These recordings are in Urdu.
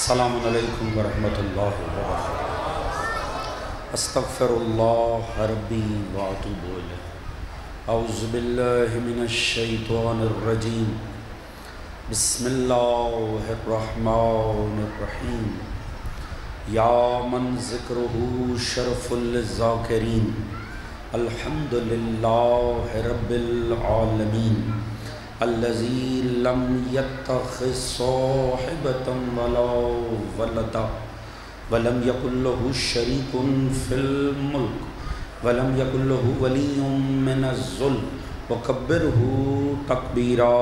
السلام علیکم ورحمۃ اللہ وبرکاتہ۔ استغفر اللہ ربی واتوب الیہ۔ اعوذ باللہ من الشیطان الرجیم۔ بسم اللہ الرحمن الرحیم۔ یا من ذکرہ شرف للذاکرین، الحمد للہ رب العالمین، الذی لم یتخذ صاحبۃ ولا ولدا ولم یکن لہ شریک فی الملک ولم یکن لہ ولی من الذل وکبرہ تکبیرا۔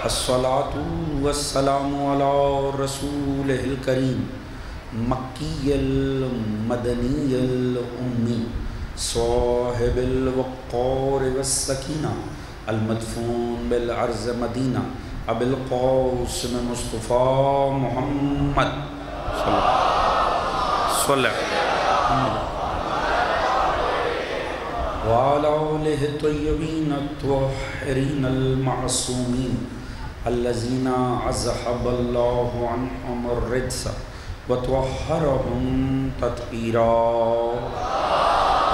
الصلاۃ والسلام علی رسولہ الکریم، مکی المدنی الامی، صاحب الوقار والسکینہ، المدفون بالعرض مدینہ، ابی القاسم مصطفیٰ محمد صلی وعلی آلہ الطیبین الطاہرین المعصومین، الذین اذھب اللہ عنہم الرجس وطہرہم تطہیرا۔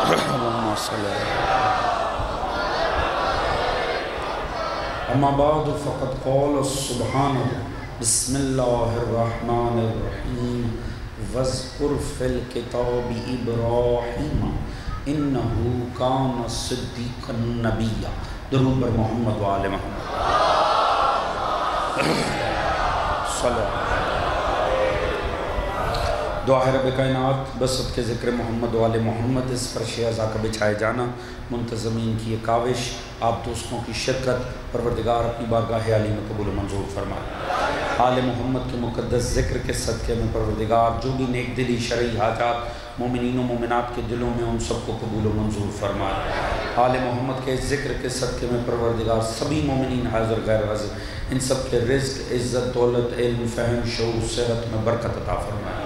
اللہم صلی اما بعد فقد قال سبحانہ بسم اللہ الرحمن الرحیم، واذکر فی الکتاب ابراہیم انہ کان صدیقا نبیا۔ درود بر محمد و آل محمد صلی اللہ۔ دعا ہے رب کائنات بسط کے ذکر محمد و آل محمد، اس فرش ازا کا بچھائے جانا، منتظمین کی یہ کاوش، آپ دوستوں کی شرکت، پروردگار اپنی بارگاہ عالی میں قبول و منظور فرمائے۔ آل محمد کے مقدس ذکر کے صدقے میں پروردگار جو بھی نیک دلی شرعی حاجات مومنین و مومنات کے دلوں میں، ان سب کو قبول و منظور فرمائے۔ آل محمد کے ذکر کے صدقے میں پروردگار سبھی مومنین حاضر غیر حاضر ان سب کے رزق، عزت، دولت، علم، فہم، شعور، صحت میں برکت عطا فرمائے۔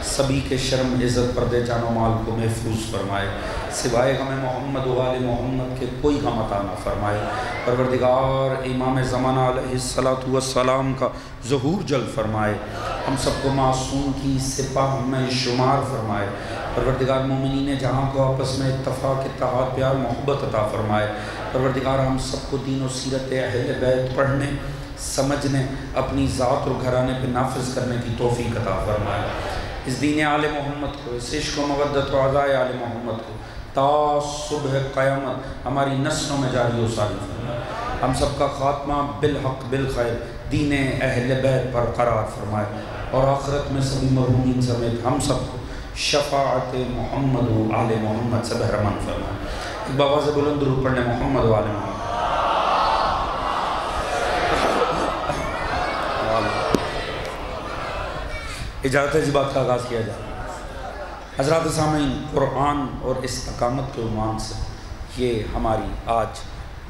سبھی کے شرم، عزت، پردے، جان و مال کو محفوظ فرمائے۔ سوائے غم محمد و آل محمد کے کوئی غم عطا نہ فرمائے۔ پروردگار امام زمانہ علیہ السلام کا ظہور جلد فرمائے، ہم سب کو معصوم کی سپاہ میں شمار فرمائے۔ پروردگار مومنین جہاں کو آپس میں اتفاق، اتحاد، پیار، محبت عطا فرمائے۔ پروردگار ہم سب کو دین و سیرت اہل بیت پڑھنے، سمجھنے، اپنی ذات اور گھرانے پہ نافذ کرنے کی توفیق عطا فرمائے۔ اس دین آل محمد کو، اس عشق و مودت و عزائے آل محمد کو تا صبح قیامت ہماری نسلوں میں جاری و ساری فرمائے۔ ہم سب کا خاتمہ بالحق بالخیر دین اہل بیت پر قرار فرمائے، اور آخرت میں سبھی مرحومین سمیت ہم سب کو شفاعت محمد و آل محمد سے بہرمند فرمائے۔ ایک بآواز بلند درود پڑھنے محمد و آل محمد۔ اجازت ہے جی بات کا آغاز کیا جائے۔ حضرات سامعین، قرآن اور استقامت کے عنوان سے یہ ہماری آج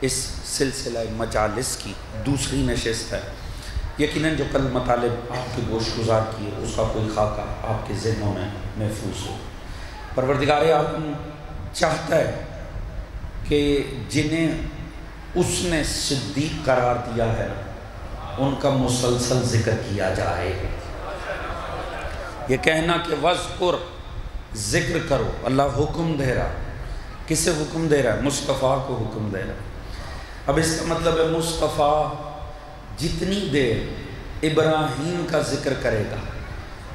اس سلسلہ مجالس کی دوسری نشست ہے۔ یقیناً جو کل مطالب آپ کے گوش گزار کیے اس کا کوئی خاکہ آپ کے ذہنوں میں محفوظ ہو۔ پروردگار عالم چاہتا ہے کہ جنہیں اس نے صدیق قرار دیا ہے ان کا مسلسل ذکر کیا جائے۔ یہ کہنا کہ وذکر، ذکر کرو، اللہ حکم دے رہا، کسے حکم دے رہا ہے؟ مصطفیٰ کو حکم دے رہا ہے۔ اب اس کا مطلب ہے مصطفیٰ جتنی دیر ابراہیم کا ذکر کرے گا،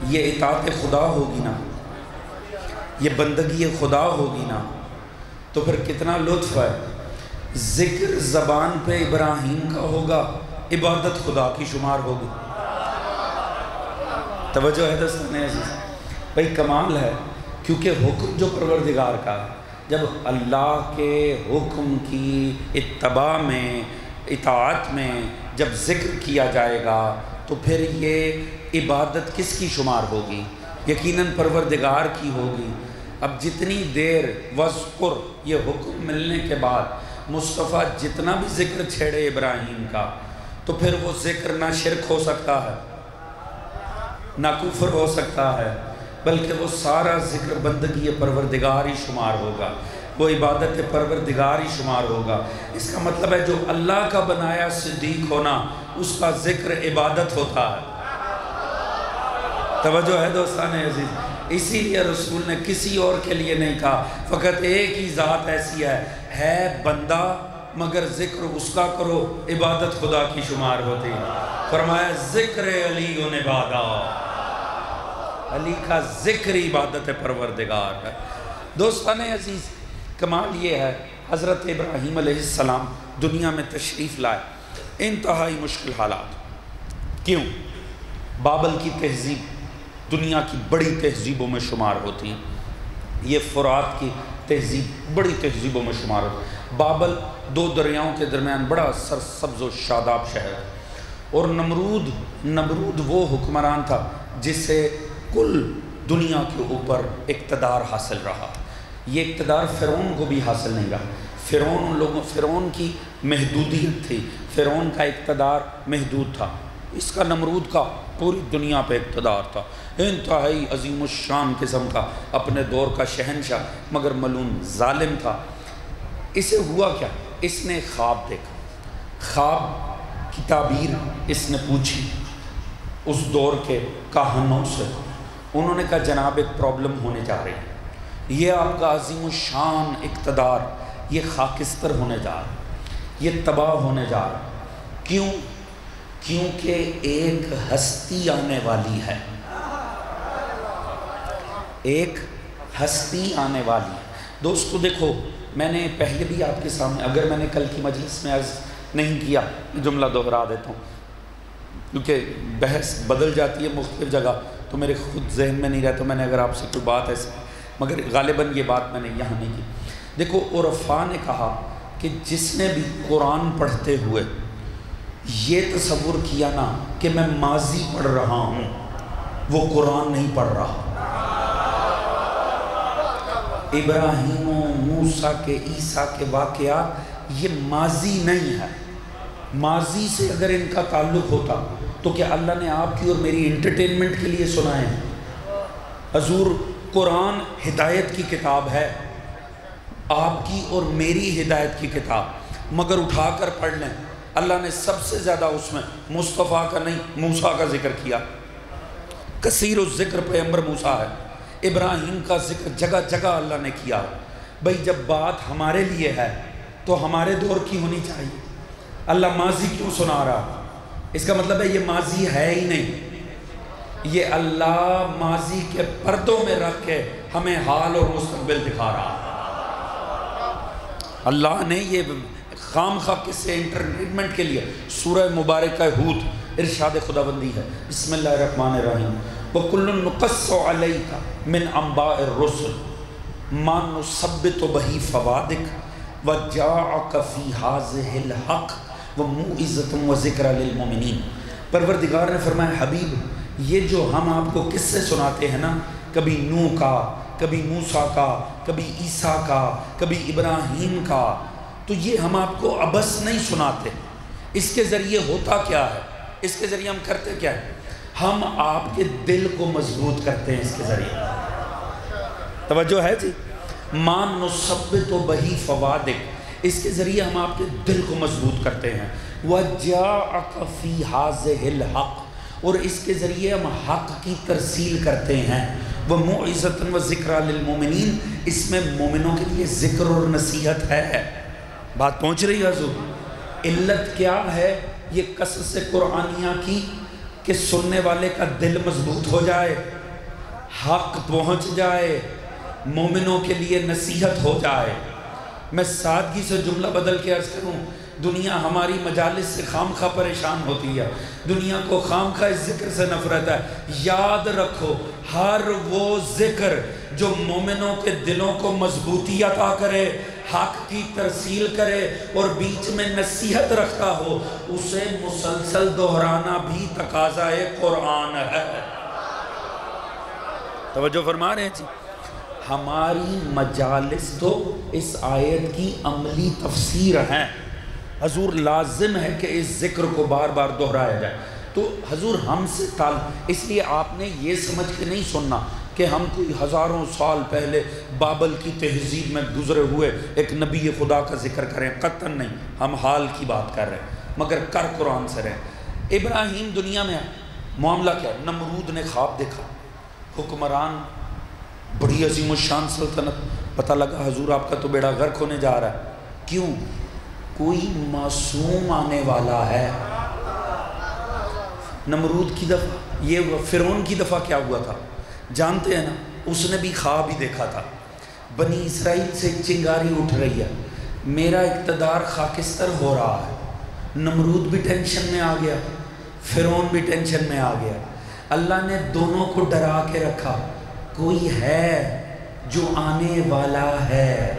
یہ اطاعت خدا ہوگی نا، یہ بندگی خدا ہوگی نا، تو پھر کتنا لطف ہے۔ ذکر زبان پہ ابراہیم کا ہوگا، عبادت خدا کی شمار ہوگی۔ توجہ ہے دوستان عزیز، بھئی کمال ہے، کیونکہ حکم جو پروردگار کا ہے، جب اللہ کے حکم کی اتباع میں، اطاعت میں جب ذکر کیا جائے گا تو پھر یہ عبادت کس کی شمار ہوگی؟ یقیناً پروردگار کی ہوگی۔ اب جتنی دیر وذکر یہ حکم ملنے کے بعد مصطفیٰ جتنا بھی ذکر چھیڑے ابراہیم کا، تو پھر وہ ذکر نہ شرک ہو سکتا ہے، نہ کفر ہو سکتا ہے، بلکہ وہ سارا ذکر بندگی پروردگار ہی شمار ہوگا۔ وہ عبادت پروردگار ہی شمار ہوگا۔ اس کا مطلب ہے جو اللہ کا بنایا صدیق ہونا اس کا ذکر عبادت ہوتا ہے۔ توجہ ہے دوستان عزیز، اسی لیے رسول نے کسی اور کے لیے نہیں کہا، فقط ایک ہی ذات ایسی ہے بندہ مگر ذکر اس کا کرو عبادت خدا کی شمار ہوتی ہے۔ فرمایا ذکر علی عبادت، علی کا ذکر عبادت پروردگار ہے۔ دوستان عزیز، کمال یہ ہے حضرت ابراہیم علیہ السلام دنیا میں تشریف لائے، انتہائی مشکل حالات۔ کیوں؟ بابل کی تہذیب دنیا کی بڑی تہذیبوں میں شمار ہوتی ہے، یہ فرات کی تہذیب بڑی تہذیبوں میں شمار ہوتی ہے۔ بابل 2 دریاؤں کے درمیان بڑا سرسبز و شاداب شہر ہے، اور نمرود وہ حکمران تھا جسے کل دنیا کے اوپر اقتدار حاصل رہا۔ یہ اقتدار فرعون کو بھی حاصل نہیں رہا۔ فرعون کی محدودیت تھی، فرعون کا اقتدار محدود تھا، اس کا نمرود کا پوری دنیا پہ اقتدار تھا، انتہائی عظیم الشان قسم کا اپنے دور کا شہنشاہ، مگر ملعون ظالم تھا۔ اسے ہوا کیا؟ اس نے خواب دیکھا، خواب کی تعبیر اس نے پوچھی اس دور کے کاہنوں سے۔ انہوں نے کہا جناب ایک پرابلم ہونے جا رہی ہے، یہ آپ کا عظیم الشان اقتدار یہ خاکستر ہونے جا رہا ہے، یہ تباہ ہونے جا رہا ہے۔ کیوں؟ کیونکہ ایک ہستی آنے والی ہے، ایک ہستی آنے والی ہے۔ دوستو دیکھو، میں نے پہلے بھی آپ کے سامنے، اگر میں نے کل کی مجلس میں عرض نہیں کیا، جملہ دہرا دیتا ہوں کیونکہ بحث بدل جاتی ہے مختلف جگہ تو میرے خود ذہن میں نہیں رہتا، میں نے اگر آپ سے کوئی بات ایسی، مگر غالباً یہ بات میں نے یہاں نہیں کی۔ دیکھو عرفاء نے کہا کہ جس نے بھی قرآن پڑھتے ہوئے یہ تصور کیا نا کہ میں ماضی پڑھ رہا ہوں، وہ قرآن نہیں پڑھ رہا۔ ابراہیم و موسیٰ کے عیسیٰ کے واقعات یہ ماضی نہیں ہے۔ ماضی سے اگر ان کا تعلق ہوتا تو کیا اللہ نے آپ کی اور میری انٹرٹینمنٹ کے لیے سنائے؟ حضور قرآن ہدایت کی کتاب ہے، آپ کی اور میری ہدایت کی کتاب، مگر اٹھا کر پڑھ لیں، اللہ نے سب سے زیادہ اس میں مصطفیٰ کا نہیں موسیٰ کا ذکر کیا۔ کثیر الذکر پیغمبر موسیٰ ہے، ابراہیم کا ذکر جگہ جگہ اللہ نے کیا۔ بھئی جب بات ہمارے لیے ہے تو ہمارے دور کی ہونی چاہیے، اللہ ماضی کیوں سنا رہا؟ اس کا مطلب ہے یہ ماضی ہے ہی نہیں، یہ اللہ ماضی کے پردوں میں رکھ کے ہمیں حال اور مستقبل دکھا رہا۔ اللہ نے یہ خام خواہ کس سے انٹرٹینمنٹ کے لیے سورہ مبارکہ ہود ارشاد خداوندی ہے، بسم اللہ الرحمن الرحیم، وَكُلٌّ نُقَصُّ عَلَيْكَ مِنْ أَنْبَاءِ الرُّسُلِ مَا نُثَبِّتُ بِهِ فَوَادِكَ وَجَاءَكَ فِي هَٰذِهِ الْحَقُّ وَمَوْعِظَةٌ وَذِكْرَىٰ لِلْمُؤْمِنِينَ۔ پروردگار نے فرمایا حبیب یہ جو ہم آپ کو قصے سناتے ہیں نا، کبھی نوح کا، کبھی موسیٰ کا، کبھی عیسیٰ کا، کبھی ابراہیم کا، تو یہ ہم آپ کو ابس نہیں سناتے۔ اس کے ذریعے ہوتا کیا ہے؟ اس کے ذریعے ہم کرتے کیا ہے؟ ہم آپ کے دل کو مضبوط کرتے ہیں اس کے ذریعے۔ توجہ ہے جی؟ مَا نُثَبِّتُ بِهِ فَوَادِكَ، اس کے ذریعے ہم آپ کے دل کو مضبوط کرتے ہیں۔ وَجَاءَكَ فِي هَٰذِهِ الْحَقِّ، اور اس کے ذریعے ہم حق کی ترسیل کرتے ہیں۔ وَمَوْعِظَةٌ وَذِكْرَىٰ لِلْمُؤْمِنِينَ، اس میں مومنوں کے لیے ذکر اور نصیحت ہے۔ بات پہنچ رہی ہے حضور؟ علت کیا ہے یہ قصص قرآنیہ کی کہ سننے والے کا دل مضبوط ہو جائے، حق پہنچ جائے، مومنوں کے لیے نصیحت ہو جائے۔ میں سادگی سے جملہ بدل کے عرض کروں، دنیا ہماری مجالس سے خامخواہ پریشان ہوتی ہے، دنیا کو خامخواہ اس ذکر سے نفرت ہے۔ یاد رکھو ہر وہ ذکر جو مومنوں کے دلوں کو مضبوطی عطا کرے، حق کی ترسیل کرے اور بیچ میں نصیحت رکھتا ہو، اسے مسلسل دہرانا بھی تقاضا قرآن ہے۔ توجہ فرما رہے ہیں جی؟ ہماری مجالس تو اس آیت کی عملی تفسیر ہیں۔ حضور لازم ہے کہ اس ذکر کو بار بار دہرایا جائے۔ تو حضور ہم سے اس لیے آپ نے یہ سمجھ کے نہیں سننا کہ ہم کوئی ہزاروں سال پہلے بابل کی تہذیب میں گزرے ہوئے ایک نبی خدا کا ذکر کریں، قطعاً نہیں، ہم حال کی بات کر رہے ہیں، مگر کر قرآن سے رہے۔ ابراہیم دنیا میں آئے، معاملہ کیا ہے؟ نمرود نے خواب دیکھا، حکمران، بڑی عظیم الشان سلطنت، پتہ لگا حضور آپ کا تو بیڑا غرق ہونے جا رہا ہے۔ کیوں؟ کوئی معصوم آنے والا ہے۔ نمرود کی دفعہ یہ ہوا، فرعون کی دفعہ کیا ہوا تھا جانتے ہیں نا؟ اس نے بھی خواب ہی دیکھا تھا، بنی اسرائیل سے چنگاری اٹھ رہی ہے، میرا اقتدار خاکستر ہو رہا ہے۔ نمرود بھی ٹینشن میں آ گیا، فرعون بھی ٹینشن میں آ گیا۔ اللہ نے دونوں کو ڈرا کے رکھا، کوئی ہے جو آنے والا ہے۔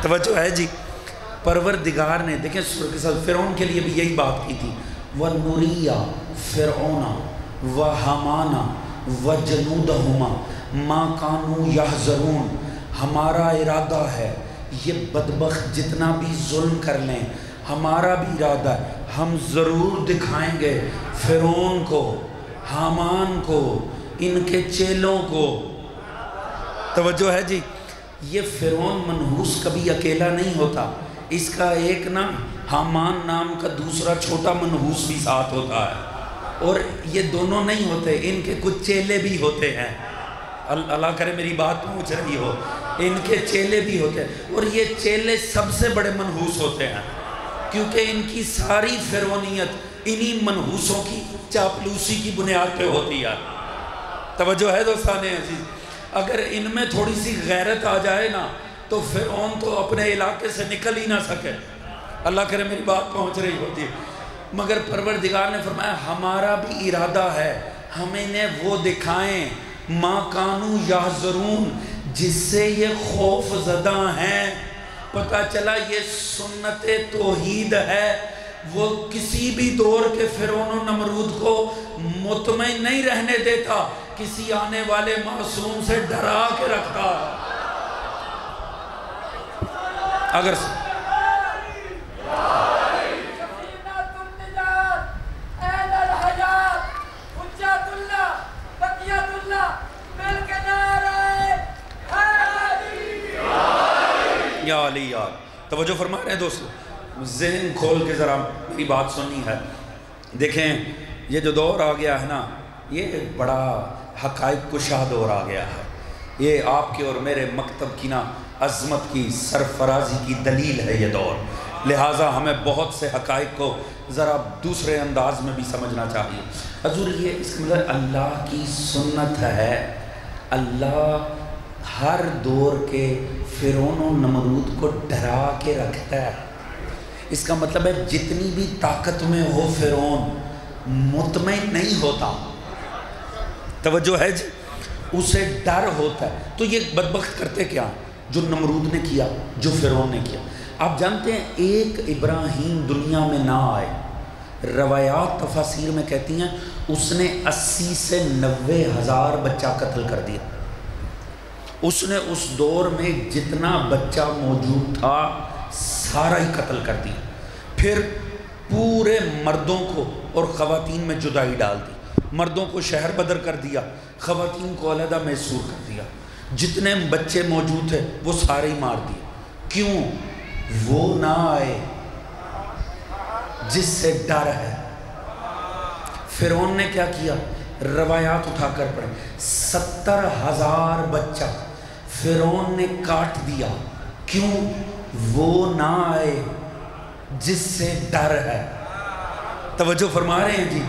توجہ ہے جی؟ پروردگار نے دیکھیں سورہ کے ساتھ فرعون کے لیے بھی یہی بات کی تھی، وَنُرِيَ فِرْعَوْنَ وَحَمَانَ وَجَنُودَهُمَا مَا كَانُوا يَحْذَرُونَ۔ ہمارا ارادہ ہے یہ بدبخت جتنا بھی ظلم کر لیں، ہمارا بھی ارادہ ہے، ہم ضرور دکھائیں گے فرعون کو، حامان کو، ان کے چیلوں کو۔ توجہ ہے جی؟ یہ فرعون منحوس کبھی اکیلا نہیں ہوتا، اس کا ایک نا حامان نام کا دوسرا چھوٹا منحوس بھی ساتھ ہوتا ہے، اور یہ دونوں نہیں ہوتے، ان کے کچھ چیلے بھی ہوتے ہیں۔ اللہ کرے میری بات پہنچ رہی ہو، ان کے چیلے بھی ہوتے ہیں، اور یہ چیلے سب سے بڑے منحوس ہوتے ہیں، کیونکہ ان کی ساری فرعونیت انہی منحوسوں کی چاپلوسی کی بنیاد پہ ہوتی ہے۔ توجہ ہے دوستان عزیز؟ اگر ان میں تھوڑی سی غیرت آ جائے نا تو فرعون تو اپنے علاقے سے نکل ہی نہ سکے۔ اللہ کرے میری بات پہنچ رہی ہوتی ہے، مگر پروردگار نے فرمایا ہمارا بھی ارادہ ہے، ہم انہیں وہ دکھائیں ما کانوا یحذرون، جس سے یہ خوف زدہ ہیں۔ پتہ چلا یہ سنت توحید ہے، وہ کسی بھی دور کے فرعون و نمرود کو مطمئن نہیں رہنے دیتا، کسی آنے والے معصوم سے ڈرا کے رکھتا۔ اگر یا علی یار، توجہ فرما رہے ہیں دوستو، ذہن کھول کے ذرا میری بات سننی ہے۔ دیکھیں یہ جو دور آ گیا ہے نا، یہ بڑا حقائق کشا دور آ گیا ہے، یہ آپ کے اور میرے مکتب کی نا عظمت کی سرفرازی کی دلیل ہے یہ دور، لہٰذا ہمیں بہت سے حقائق کو ذرا دوسرے انداز میں بھی سمجھنا چاہیے۔ حضور یہ اس کا مطلب اللہ کی سنت ہے، اللہ ہر دور کے فرعون و نمرود کو ڈرا کے رکھتا ہے۔ اس کا مطلب ہے جتنی بھی طاقت میں ہو فرعون مطمئن نہیں ہوتا، توجہ ہے جی؟ اسے ڈر ہوتا ہے۔ تو یہ بدبخت کرتے کیا جو نمرود نے کیا، جو فرعون نے کیا؟ آپ جانتے ہیں ایک ابراہیم دنیا میں نہ آئے، روایات تفاسیر میں کہتی ہیں اس نے 80 سے 90 ہزار بچہ قتل کر دیا۔ اس نے اس دور میں جتنا بچہ موجود تھا سارا ہی قتل کر دیا، پھر پورے مردوں کو اور خواتین میں جدائی ڈال دی، مردوں کو شہر بدر کر دیا، خواتین کو علیحدہ محصور کر دیا، جتنے بچے موجود تھے وہ سارے ہی مار دیے۔ کیوں؟ وہ نہ آئے جس سے ڈر ہے۔ فرعون نے کیا کیا؟ روایات اٹھا کر پڑھیں، 70,000 بچہ فرعون نے کاٹ دیا۔ کیوں؟ وہ نہ آئے جس سے ڈر ہے۔ توجہ فرما رہے ہیں جی؟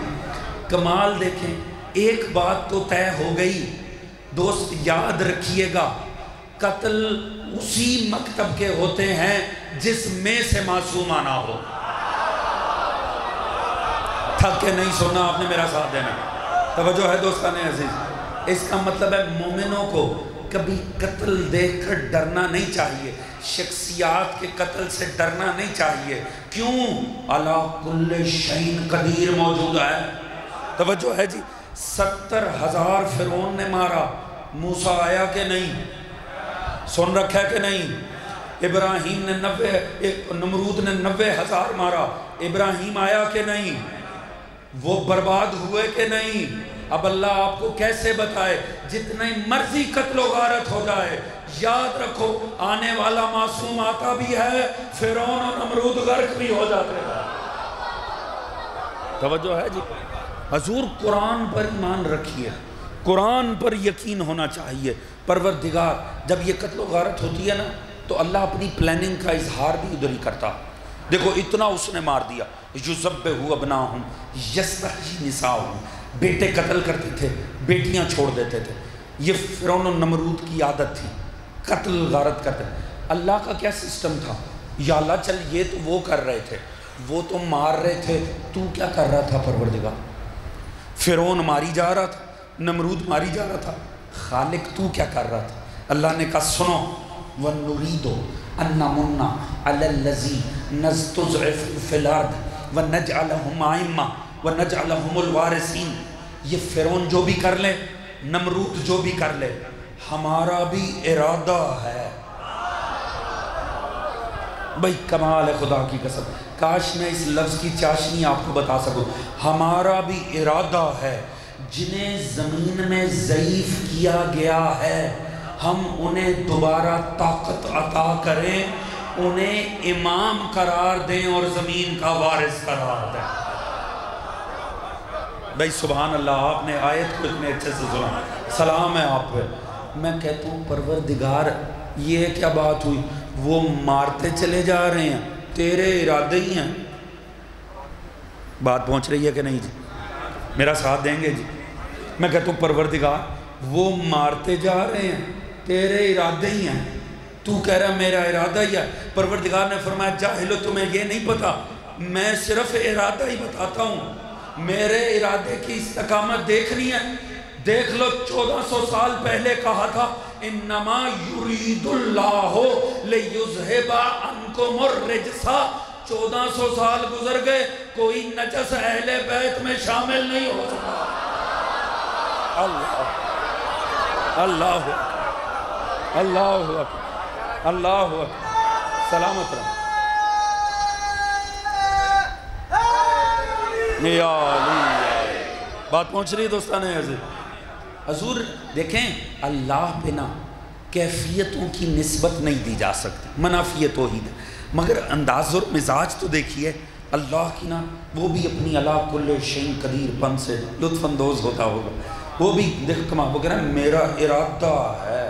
کمال دیکھیں، ایک بات تو طے ہو گئی دوست، یاد رکھیے گا، قتل اسی مکتب کے ہوتے ہیں جس میں سے معصوم آنا ہو۔ تھک کے نہیں سونا، آپ نے میرا ساتھ دینا۔ توجہ ہے دوستان عزیز؟ اس کا مطلب ہے مومنوں کو کبھی قتل دیکھ کر ڈرنا نہیں چاہیے، شخصیات کے قتل سے ڈرنا نہیں چاہیے۔ کیوں؟ علی کل شیء قدیر موجود ہے۔ توجہ ہے جی؟ 70,000 فرعون نے مارا، موسیٰ آیا کہ نہیں؟ سن رکھا ہے کہ نہیں؟ ابراہیم نے نمرود نے 90,000 مارا، ابراہیم آیا کہ نہیں؟ وہ برباد ہوئے کہ نہیں؟ اب اللہ آپ کو کیسے بتائے؟ جتنی مرضی قتل و غارت ہو جائے، یاد رکھو آنے والا معصوم آتا بھی ہے، فرعون اور نمرود غرق بھی ہو جاتے ہیں۔ توجہ ہے جی؟ حضور قرآن پر ایمان رکھیے، قرآن پر یقین ہونا چاہیے۔ پروردگار جب یہ قتل و غارت ہوتی ہے نا تو اللہ اپنی پلاننگ کا اظہار بھی ادھر ہی کرتا۔ دیکھو اتنا اس نے مار دیا، یذبح ابناہم یستحیی نساءہم، بیٹے قتل کرتے تھے، بیٹیاں چھوڑ دیتے تھے۔ یہ فرعون و نمرود کی عادت تھی، قتل غارت کرتے۔ اللہ کا کیا سسٹم تھا؟ یا اللہ چل یہ تو وہ کر رہے تھے، وہ تو مار رہے تھے، تو کیا کر رہا تھا پروردگار؟ فرعون ماری جا رہا تھا، نمرود ماری جا رہا تھا، خالق تو کیا کر رہا تھا؟ اللہ نے کہا سنو، وَنُرِيدُ أَن نَّمُنَّ عَلَى الَّذِينَ اسْتُضْعِفُوا فِي الْأَرْضِ وَنَجْعَلَهُمْ أَئِمَّةً وَنَجْعَلَهُمُ الْوَارِثِينَ۔ یہ فرعون جو بھی کر لے، نمرود جو بھی کر لے، ہمارا بھی ارادہ ہے۔ بھئی کمال ہے خدا کی قسم، کاش میں اس لفظ کی چاشنی آپ کو بتا سکوں۔ ہمارا بھی ارادہ ہے، جنہیں زمین میں ضعیف کیا گیا ہے ہم انہیں دوبارہ طاقت عطا کریں، انہیں امام قرار دیں اور زمین کا وارث قرار دیں۔ بھئی سبحان اللہ، آپ نے آیت کو اتنے اچھے سے سنا، سلام ہے آپ پہ۔ میں کہتا ہوں پروردگار یہ کیا بات ہوئی؟ وہ مارتے چلے جا رہے ہیں، تیرے ارادے ہی ہیں۔ بات پہنچ رہی ہے کہ نہیں جی؟ میرا ساتھ دیں گے جی؟ میں کہتا ہوں پروردگار وہ مارتے جا رہے ہیں، تیرے ارادے ہی ہیں، تو کہہ رہا میرا ارادہ ہی ہے۔ پروردگار نے فرمایا جاہلو تمہیں یہ نہیں پتا، میں صرف ارادہ ہی بتاتا ہوں، میرے ارادے کی استقامت دیکھنی ہے۔ دیکھ لو 1400 سال پہلے کہا تھا انما یرید اللہ لیذھب عنکم الرجس، 1400 سال گزر گئے، کوئی نجس اہل بیت میں شامل نہیں ہو سکا۔ اللہ اللہ اللہ اللہ سلامت رہا یا علی۔ بات پہنچ رہی ہے دوستان عزیز؟ حضور دیکھیں اللہ پہ نا کیفیتوں کی نسبت نہیں دی جا سکتی، منافی توحید، مگر انداز اور مزاج تو دیکھیے اللہ کی نا، وہ بھی اپنی علا کل شیء قدیر پن سے لطف اندوز ہوتا ہوگا۔ وہ بھی دیکھ کما وہ کہہ رہا ہے میرا ارادہ ہے،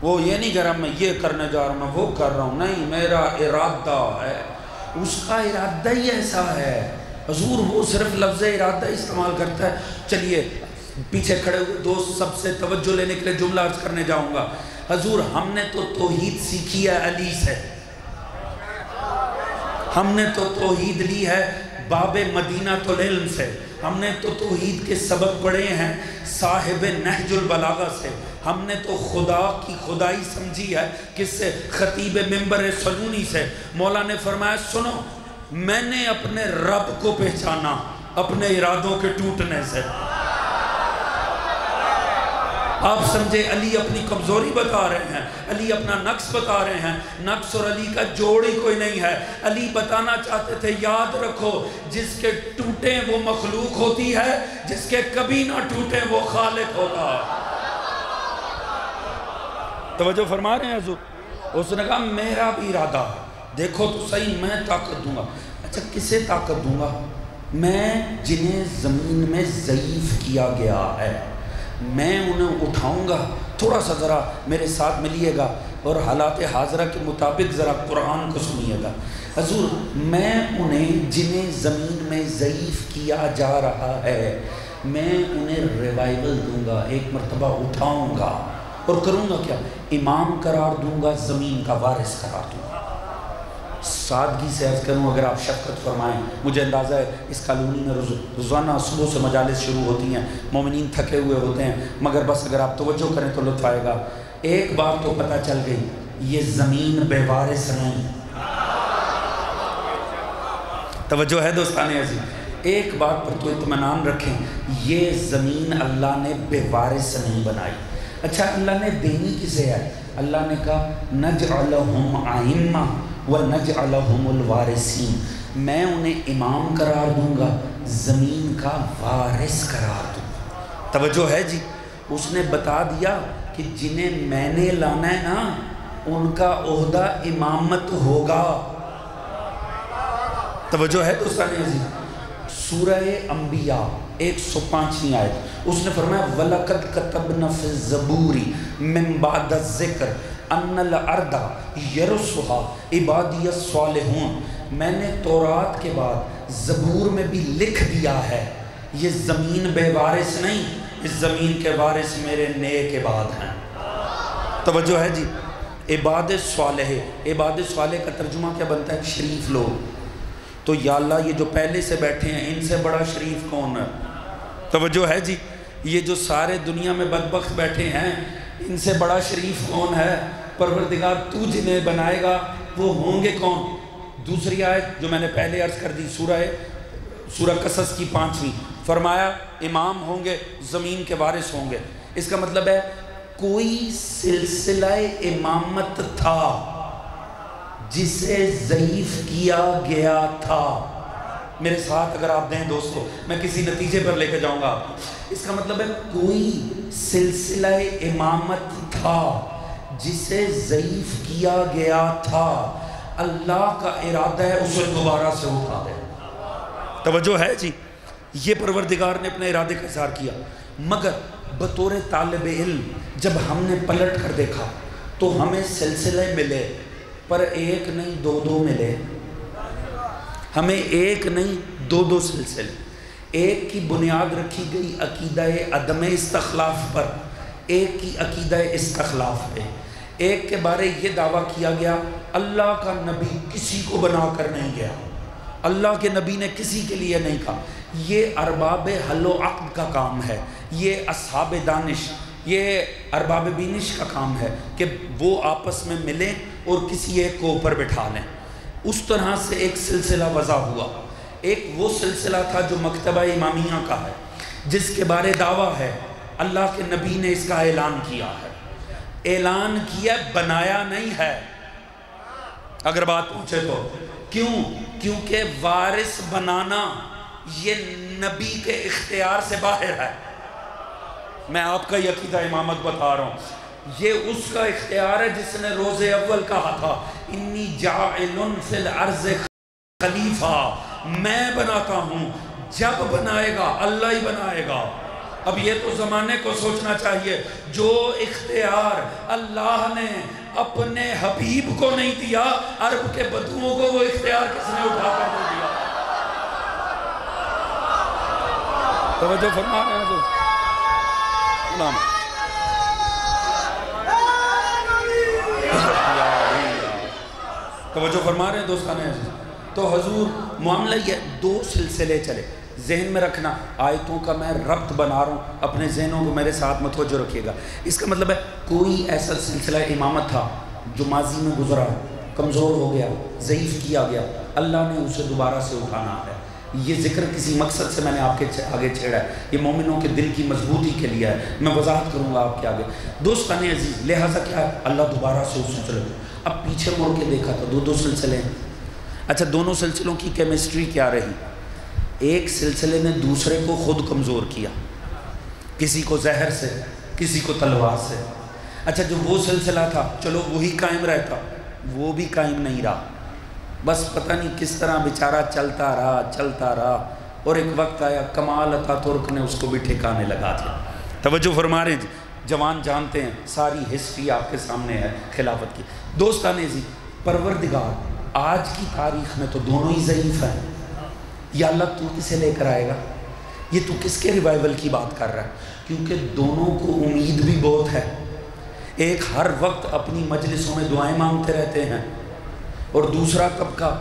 وہ یہ نہیں کہہ رہا میں یہ کرنے جا رہا ہوں میں وہ کر رہا ہوں، نہیں میرا ارادہ ہے، اس کا ارادہ ہی ایسا ہے۔ حضور وہ صرف لفظ ارادہ استعمال کرتا ہے۔ چلیے پیچھے کھڑے ہوئے دوست سب سے توجہ لینے کے لیے جملہ عرض کرنے جاؤں گا۔ حضور ہم نے تو توحید سیکھی ہے علی سے، ہم نے تو توحید لی ہے باب مدینہ العلم سے، ہم نے تو توحید کے سبق پڑھے ہیں صاحب نہج البلاغہ سے، ہم نے تو خدا کی خدائی سمجھی ہے کس سے؟ خطیب منبر سلونی سے۔ مولا نے فرمایا سنو میں نے اپنے رب کو پہچانا اپنے ارادوں کے ٹوٹنے سے۔ آپ سمجھے علی اپنی کمزوری بتا رہے ہیں، علی اپنا نقص بتا رہے ہیں، نقص اور علی کا جوڑ ہی کوئی نہیں ہے۔ علی بتانا چاہتے تھے یاد رکھو جس کے ٹوٹیں وہ مخلوق ہوتی ہے، جس کے کبھی نہ ٹوٹیں وہ خالق ہوتا ہے۔ توجہ فرما رہے ہیں حضور؟ اس نے کہا میرا بھی ارادہ ہے، دیکھو تو صحیح میں طاقت دوں گا۔ اچھا کسے طاقت دوں گا؟ میں جنہیں زمین میں ضعیف کیا گیا ہے میں انہیں اٹھاؤں گا۔ تھوڑا سا ذرا میرے ساتھ ملیے گا اور حالات حاضرہ کے مطابق ذرا قرآن کو سنیے گا۔ حضور میں انہیں جنہیں زمین میں ضعیف کیا جا رہا ہے میں انہیں ریوائول دوں گا، ایک مرتبہ اٹھاؤں گا اور کروں گا کیا؟ امام قرار دوں گا، زمین کا وارث قرار دوں گا۔ سادگی سے عرض کروں اگر آپ شفقت فرمائیں، مجھے اندازہ ہے اس کالونی میں روزانہ صبح سے مجالس شروع ہوتی ہیں، مومنین تھکے ہوئے ہوتے ہیں، مگر بس اگر آپ توجہ کریں تو لطف آئے گا۔ ایک بات تو پتہ چل گئی، یہ زمین بے وارث نہیں۔ توجہ ہے دوستان عزیز؟ ایک بات پر تو اطمینان رکھیں، یہ زمین اللہ نے بے وارث نہیں بنائی۔ اچھا اللہ نے دینی کسے ہے؟ اللہ نے کہا نجعلہم ائمہ وَنَجْعَلَهُمُ الْوَارِثِينَ، میں انہیں امام قرار دوں گا، زمین کا وارث قرار دوں گا۔ توجہ ہے جی. اس نے بتا دیا کہ جنہیں میں نے لانا ہے نا ان کا عہدہ امامت ہوگا. توجہ ہے دوستان عزیز. سورہ انبیاء 105ویں آیت, اس نے فرمایا وَلَقَدْ كَتَبْنَا فِي الزَّبُورِ مِن بَعْدَ الذِّکْرِ أَنَّ الْأَرْضَ يَرِثُهَا عِبَادِیَ الصَّالِحُونَ. میں نے تورات کے بعد زبور میں بھی لکھ دیا ہے یہ زمین بے وارث نہیں, اس زمین کے وارث میرے نیک عباد ہیں. توجہ ہے جی. عباد صالح, عباد صالح کا ترجمہ کیا بنتا ہے؟ شریف لوگ. تو یا اللہ یہ جو پہلے سے بیٹھے ہیں ان سے بڑا شریف کون ہے؟ توجہ ہے جی. یہ جو سارے دنیا میں بدبخت بیٹھے ہیں ان سے بڑا شریف کون ہے؟ پروردگار تو جنہیں بنائے گا وہ ہوں گے کون؟ دوسری آیت جو میں نے پہلے عرض کر دی سورہ قصص کی 5ویں, فرمایا امام ہوں گے, زمین کے وارث ہوں گے. اس کا مطلب ہے کوئی سلسلہ امامت تھا جسے ضعیف کیا گیا تھا. میرے ساتھ اگر آپ دیں دوستو, میں کسی نتیجے پر لے کے جاؤں گا. اس کا مطلب ہے کوئی سلسلہ امامت تھا جسے ضعیف کیا گیا تھا, اللہ کا ارادہ ہے اسے دوبارہ سے اٹھا دے. توجہ ہے جی. یہ پروردگار نے اپنے ارادے کا اظہار کیا. مگر بطور طالب علم جب ہم نے پلٹ کر دیکھا تو ہمیں سلسلے ملے, پر ایک نہیں دو ملے. ہمیں ایک نہیں دو سلسلے. ایک کی بنیاد رکھی گئی عقیدہ عدم استخلاف پر, ایک کی عقیدہ استخلاف پہ. ایک کے بارے یہ دعویٰ کیا گیا اللہ کا نبی کسی کو بنا کر نہیں گیا, اللہ کے نبی نے کسی کے لیے نہیں کہا. یہ ارباب حل و عقد کا کام ہے, یہ اصحاب دانش, یہ ارباب بینش کا کام ہے کہ وہ آپس میں ملیں اور کسی ایک کو اوپر بٹھا لیں. اس طرح سے ایک سلسلہ وضع ہوا. ایک وہ سلسلہ تھا جو مکتبہ امامیہ کا ہے, جس کے بارے دعویٰ ہے اللہ کے نبی نے اس کا اعلان کیا ہے. اعلان کیا, بنایا نہیں ہے. اگر بات پوچھے تو کیوں؟ کیونکہ وارث بنانا یہ نبی کے اختیار سے باہر ہے. میں آپ کا یہ عقیدہ امامت بتا رہا ہوں, یہ اس کا اختیار ہے جس نے روز اول کہا تھا انی جاعل فی الارض خلیفہ, میں بناتا ہوں. جب بنائے گا اللہ ہی بنائے گا. اب یہ تو زمانے کو سوچنا چاہیے, جو اختیار اللہ نے اپنے حبیب کو نہیں دیا, عرب کے بدوؤں کو وہ اختیار کس نے اٹھا کر دے دیا؟ توجہ فرما رہے ہیں تو توجہ فرما رہے ہیں دوستان عزیز. تو حضور معاملہ یہ دو سلسلے چلے. ذہن میں رکھنا, آیتوں کا میں ربط بنا رہا ہوں, اپنے ذہنوں کو میرے ساتھ متوجہ رکھیے گا. اس کا مطلب ہے کوئی ایسا سلسلہ امامت تھا جو ماضی میں گزرا, کمزور ہو گیا, ضعیف کیا گیا, اللہ نے اسے دوبارہ سے اٹھانا ہے. یہ ذکر کسی مقصد سے میں نے آپ کے آگے چھیڑا ہے, یہ مومنوں کے دل کی مضبوطی کے لیے ہے. میں وضاحت کروں گا آپ کے آگے. دوستان عزیز, لہٰذا کیا ہے, اللہ دوبارہ سے اس سلسلے. اب پیچھے مڑ کے دیکھا تو دو سلسلے ہیں. اچھا, دونوں سلسلوں کی کیمسٹری کیا رہی؟ ایک سلسلے نے دوسرے کو خود کمزور کیا, کسی کو زہر سے, کسی کو تلوار سے. اچھا, جو وہ سلسلہ تھا چلو وہی قائم رہتا, وہ بھی قائم نہیں رہا. بس پتہ نہیں کس طرح بیچارہ چلتا رہا اور ایک وقت آیا کمال اتاترک نے اس کو بھی ٹھکانے لگا دیا. توجہ فرما رہے ہیں جوان, جانتے ہیں ساری ہسٹری آپ کے سامنے ہے خلافت کی. دوستان عزیز, پروردگار آج کی تاریخ میں تو دونوں ہی ضعیف ہیں. یا اللہ تو کسے لے کر آئے گا؟ یہ تو کس کے ریوائیول کی بات کر رہا ہے؟ کیونکہ دونوں کو امید بھی بہت ہے. ایک ہر وقت اپنی مجلسوں میں دعائیں مانگتے رہتے ہیں, اور دوسرا طبقہ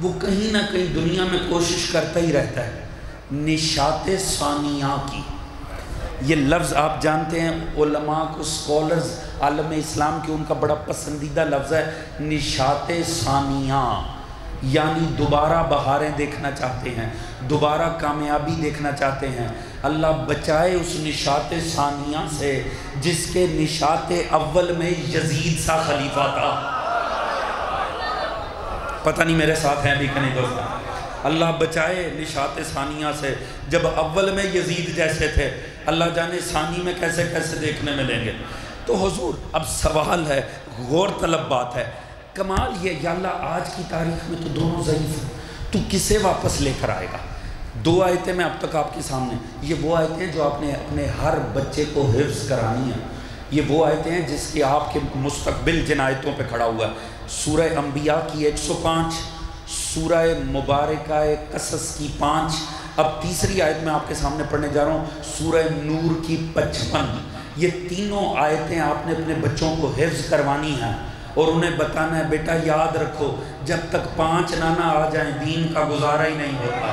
وہ کہیں نہ کہیں دنیا میں کوشش کرتا ہی رہتا ہے نشاط ثانیہ کی. یہ لفظ آپ جانتے ہیں, علماء کو, سکولرز عالم اسلام کے ان کا بڑا پسندیدہ لفظ ہے نشاط ثانیہ, یعنی دوبارہ بہاریں دیکھنا چاہتے ہیں, دوبارہ کامیابی دیکھنا چاہتے ہیں. اللہ بچائے اس نشاط ثانیہ سے جس کے نشاط اول میں یزید سا خلیفہ تھا. پتہ نہیں میرے ساتھ ہیں بھی کہ نہیں دوستان. اللہ بچائے نشاط ثانیہ سے جب اول میں یزید جیسے تھے, اللہ جانے ثانی میں کیسے کیسے دیکھنے ملیں گے۔ تو حضور اب سوال ہے، غور طلب بات ہے، کمال یہ یا اللہ آج کی تاریخ میں تو دونوں ضعیف ہیں، تو کسے واپس لے کر آئے گا؟ دو آیتیں میں اب تک آپ کے سامنے، یہ وہ آیتیں ہیں جو آپ نے اپنے ہر بچے کو حفظ کرانی ہیں، یہ وہ آیتیں ہیں جس کی آپ کے مستقبل جن آیتوں پہ کھڑا ہوا ہے۔ سورہ انبیاء کی 105، سورہ مبارکہ قصص کی 5، اب تیسری آیت میں آپ کے سامنے پڑھنے جا رہا ہوں سورہ نور کی 55۔ یہ تینوں آیتیں آپ نے اپنے بچوں کو حفظ کروانی ہیں اور انہیں بتانا ہے بیٹا یاد رکھو جب تک 5 نانا آ جائیں دین کا گزارا ہی نہیں ہوتا۔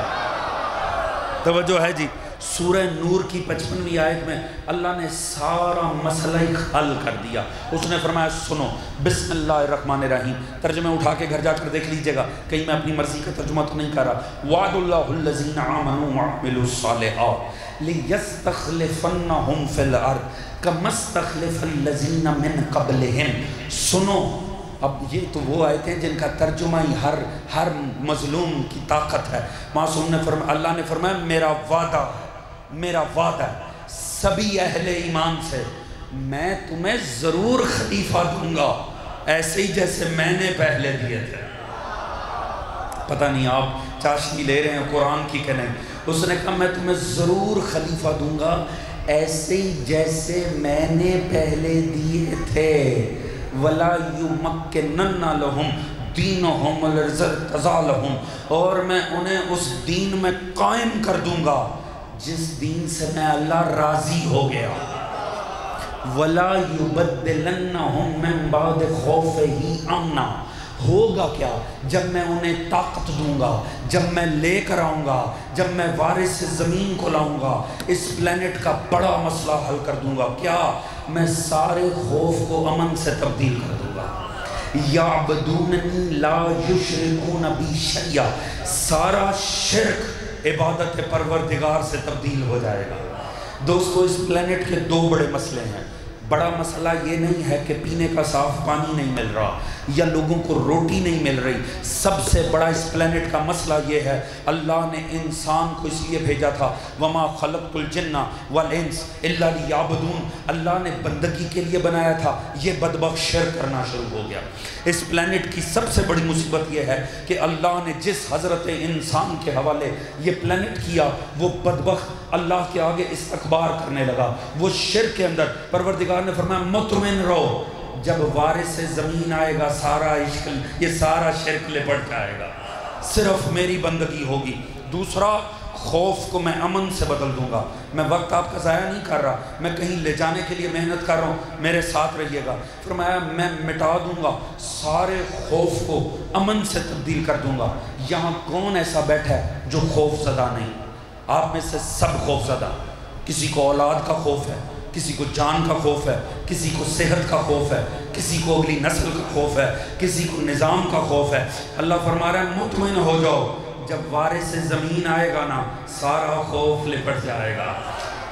توجہ ہے جی، سورہ نور کی 55ویں آیت میں اللہ نے سارا مسئلہ حل کر دیا۔ اس نے فرمایا سنو بسم اللہ الرحمن الرحیم، ترجمہ اٹھا کے گھر جا کر دیکھ لیجئے گا، کہیں میں اپنی مرضی کا ترجمہ تو نہیں کر رہا۔ وعد اللہ الذین آمنوا وعملوا الصالحات لیستخلفنہم فی الارض کما استخلف الذین من قبلہم۔ سنو، اب یہ تو وہ آیتیں ہیں جن کا ترجمہ ہی ہر مظلوم کی طاقت ہے۔ معصوم نے فرمایا، اللہ نے فرمایا میرا وعدہ ہے سبھی اہل ایمان سے، میں تمہیں ضرور خلیفہ دوں گا ایسے ہی جیسے میں نے پہلے دیے تھے۔ پتہ نہیں آپ چاشنی لے رہے ہیں قرآن کی کہ نہیں، اس نے کہا میں تمہیں ضرور خلیفہ دوں گا ایسے ہی جیسے میں نے پہلے دیے تھے۔ وَلَا يُمَكِّنَنَّ لَهُمْ دِينُهُمُ الَّذِي ارْتَضَىٰ لَهُمْ، اور میں انہیں اس دین میں قائم کر دوں گا جس دین سے میں اللہ راضی ہو گیا۔ وَلَا يُبَدِّلَنَّهُمْ مِنْ بَعْدِ خَوْفِهِ أَمْنًا، ہوگا کیا جب میں انہیں طاقت دوں گا، جب میں لے کر آؤں گا، جب میں وارث زمین کو لاؤں گا، اس پلینٹ کا بڑا مسئلہ حل کر دوں گا۔ کیا؟ میں سارے خوف کو امن سے تبدیل کر دوں گا۔ یعبدوننی لا یشرکون بی شیئا، سارا شرک عبادت پروردگار سے تبدیل ہو جائے گا۔ دوستو اس پلینٹ کے دو بڑے مسئلے ہیں۔ بڑا مسئلہ یہ نہیں ہے کہ پینے کا صاف پانی نہیں مل رہا یا لوگوں کو روٹی نہیں مل رہی، سب سے بڑا اس پلینٹ کا مسئلہ یہ ہے اللہ نے انسان کو اس لیے بھیجا تھا وَمَا خَلَقْتُ الْجِنَّ وَالْإِنسَ إِلَّا لِيَعْبُدُونَ، اللہ نے بندگی کے لیے بنایا تھا، یہ بدبخت شرک کرنا شروع ہو گیا۔ اس پلینٹ کی سب سے بڑی مصیبت یہ ہے کہ اللہ نے جس حضرت انسان کے حوالے یہ پلینٹ کیا وہ بدبخت اللہ کے آگے استکبار کرنے لگا، وہ شرک کے اندر۔ پروردگار نے فرمایا مطمئن رہو، جب وارث زمین آئے گا سارا عشق یہ سارا شرک لپٹ جائے گا، صرف میری بندگی ہوگی۔ دوسرا، خوف کو میں امن سے بدل دوں گا۔ میں وقت آپ کا ضائع نہیں کر رہا، میں کہیں لے جانے کے لیے محنت کر رہا ہوں، میرے ساتھ رہیے گا۔ فرمایا میں مٹا دوں گا سارے خوف کو، امن سے تبدیل کر دوں گا۔ یہاں کون ایسا بیٹھا ہے جو خوف زدہ نہیں؟ آپ میں سے سب خوف زدہ، کسی کو اولاد کا خوف ہے، کسی کو جان کا خوف ہے، کسی کو صحت کا خوف ہے، کسی کو اگلی نسل کا خوف ہے، کسی کو نظام کا خوف ہے۔ اللہ فرما رہا ہے مطمئن ہو جاؤ، جب وارث زمین آئے گا نا سارا خوف لپٹ جائے گا۔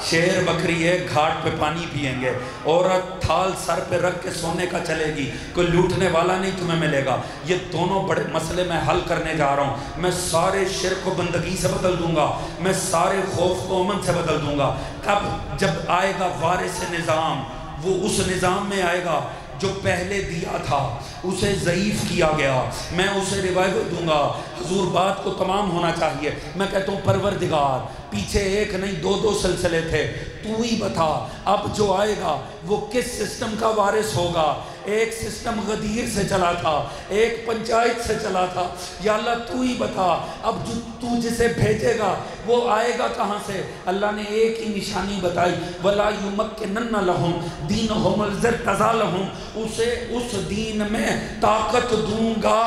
شیر بکری ایک گھاٹ پہ پانی پیئیں گے، عورت تھال سر پہ رکھ کے سونے کا چلے گی، کوئی لوٹنے والا نہیں تمہیں ملے گا۔ یہ دونوں بڑے مسئلے میں حل کرنے جا رہا ہوں۔ میں سارے شرک کو بندگی سے بدل دوں گا، میں سارے خوف کو امن سے بدل دوں گا۔ کب؟ جب آئے گا وارث نظام، وہ اس نظام میں آئے گا جو پہلے دیا تھا، اسے ضعیف کیا گیا، میں اسے ریوائیول دوں گا۔ حضور بات کو تمام ہونا چاہیے۔ میں کہتا ہوں پروردگار پیچھے ایک نہیں دو سلسلے تھے، تو ہی بتا اب جو آئے گا وہ کس سسٹم کا وارث ہوگا۔ ایک سسٹم غدیر سے چلا تھا، ایک پنچایت سے چلا تھا، یا اللہ تو ہی بتا اب جو تو جسے بھیجے گا وہ آئے گا کہاں سے؟ اللہ نے ایک ہی نشانی بتائی وَلَا يُمَكِّنَنَّ لَهُمْ دِينُهُمُ الَّذِي ارْتَضَىٰ لَهُمْ، اسے اس دین میں طاقت دوں گا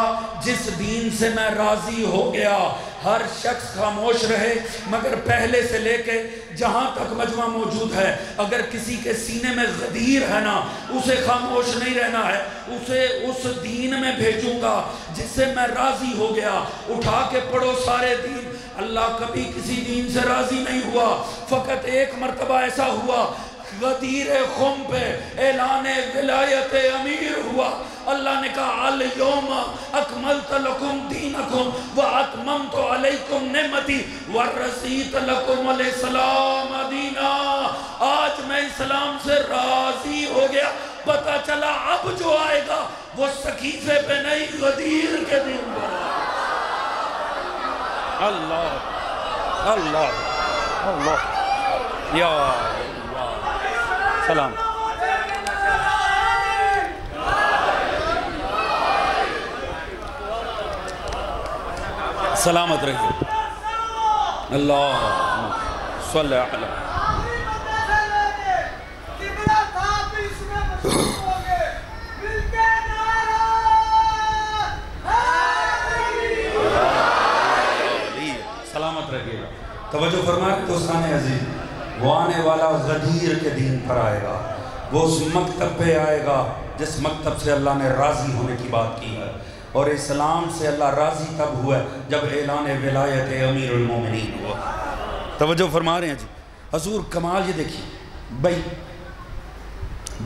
جس دین سے میں راضی ہو گیا۔ ہر شخص خاموش رہے، مگر پہلے سے لے کے جہاں تک مجمع موجود ہے اگر کسی کے سینے میں غدیر ہے نا، اسے خاموش نہیں رہنا ہے، اسے اس دین میں بھیجوں گا جس سے میں راضی ہو گیا۔ اٹھا کے پڑھو سارے دین، اللہ کبھی کسی دین سے راضی نہیں ہوا، فقط ایک مرتبہ ایسا ہوا غدیر خم پہ اعلان ولایت امیر ہوا۔ اللہ نے کہا الیوم اکملت لکم دینکم واتممت علیکم نعمتی ورضیت لکم الاسلام دینا۔ آج میں اسلام سے راضی ہو گیا، پتہ چلا اب جو آئے گا وہ سقیفے پہ نہیں غدیر کے دن پر۔ اللہ اللہ اللہ یا اللہ، سلام۔ سلامت رہیے، اللہ صلی اللہ علیہ۔ سلامت رہیے، توجہ فرمائے دوستان عزیز، وہ آنے والا غدیر کے دین پر آئے گا، وہ اس مکتب پہ آئے گا جس مکتب سے اللہ نے راضی ہونے کی بات کی ہے، اور اسلام سے اللہ راضی تب ہوا ہے جب اعلان ولایت امیر المومنین ہوا۔ توجہ فرما رہے ہیں جی حضور، کمال یہ دیکھیے بھائی،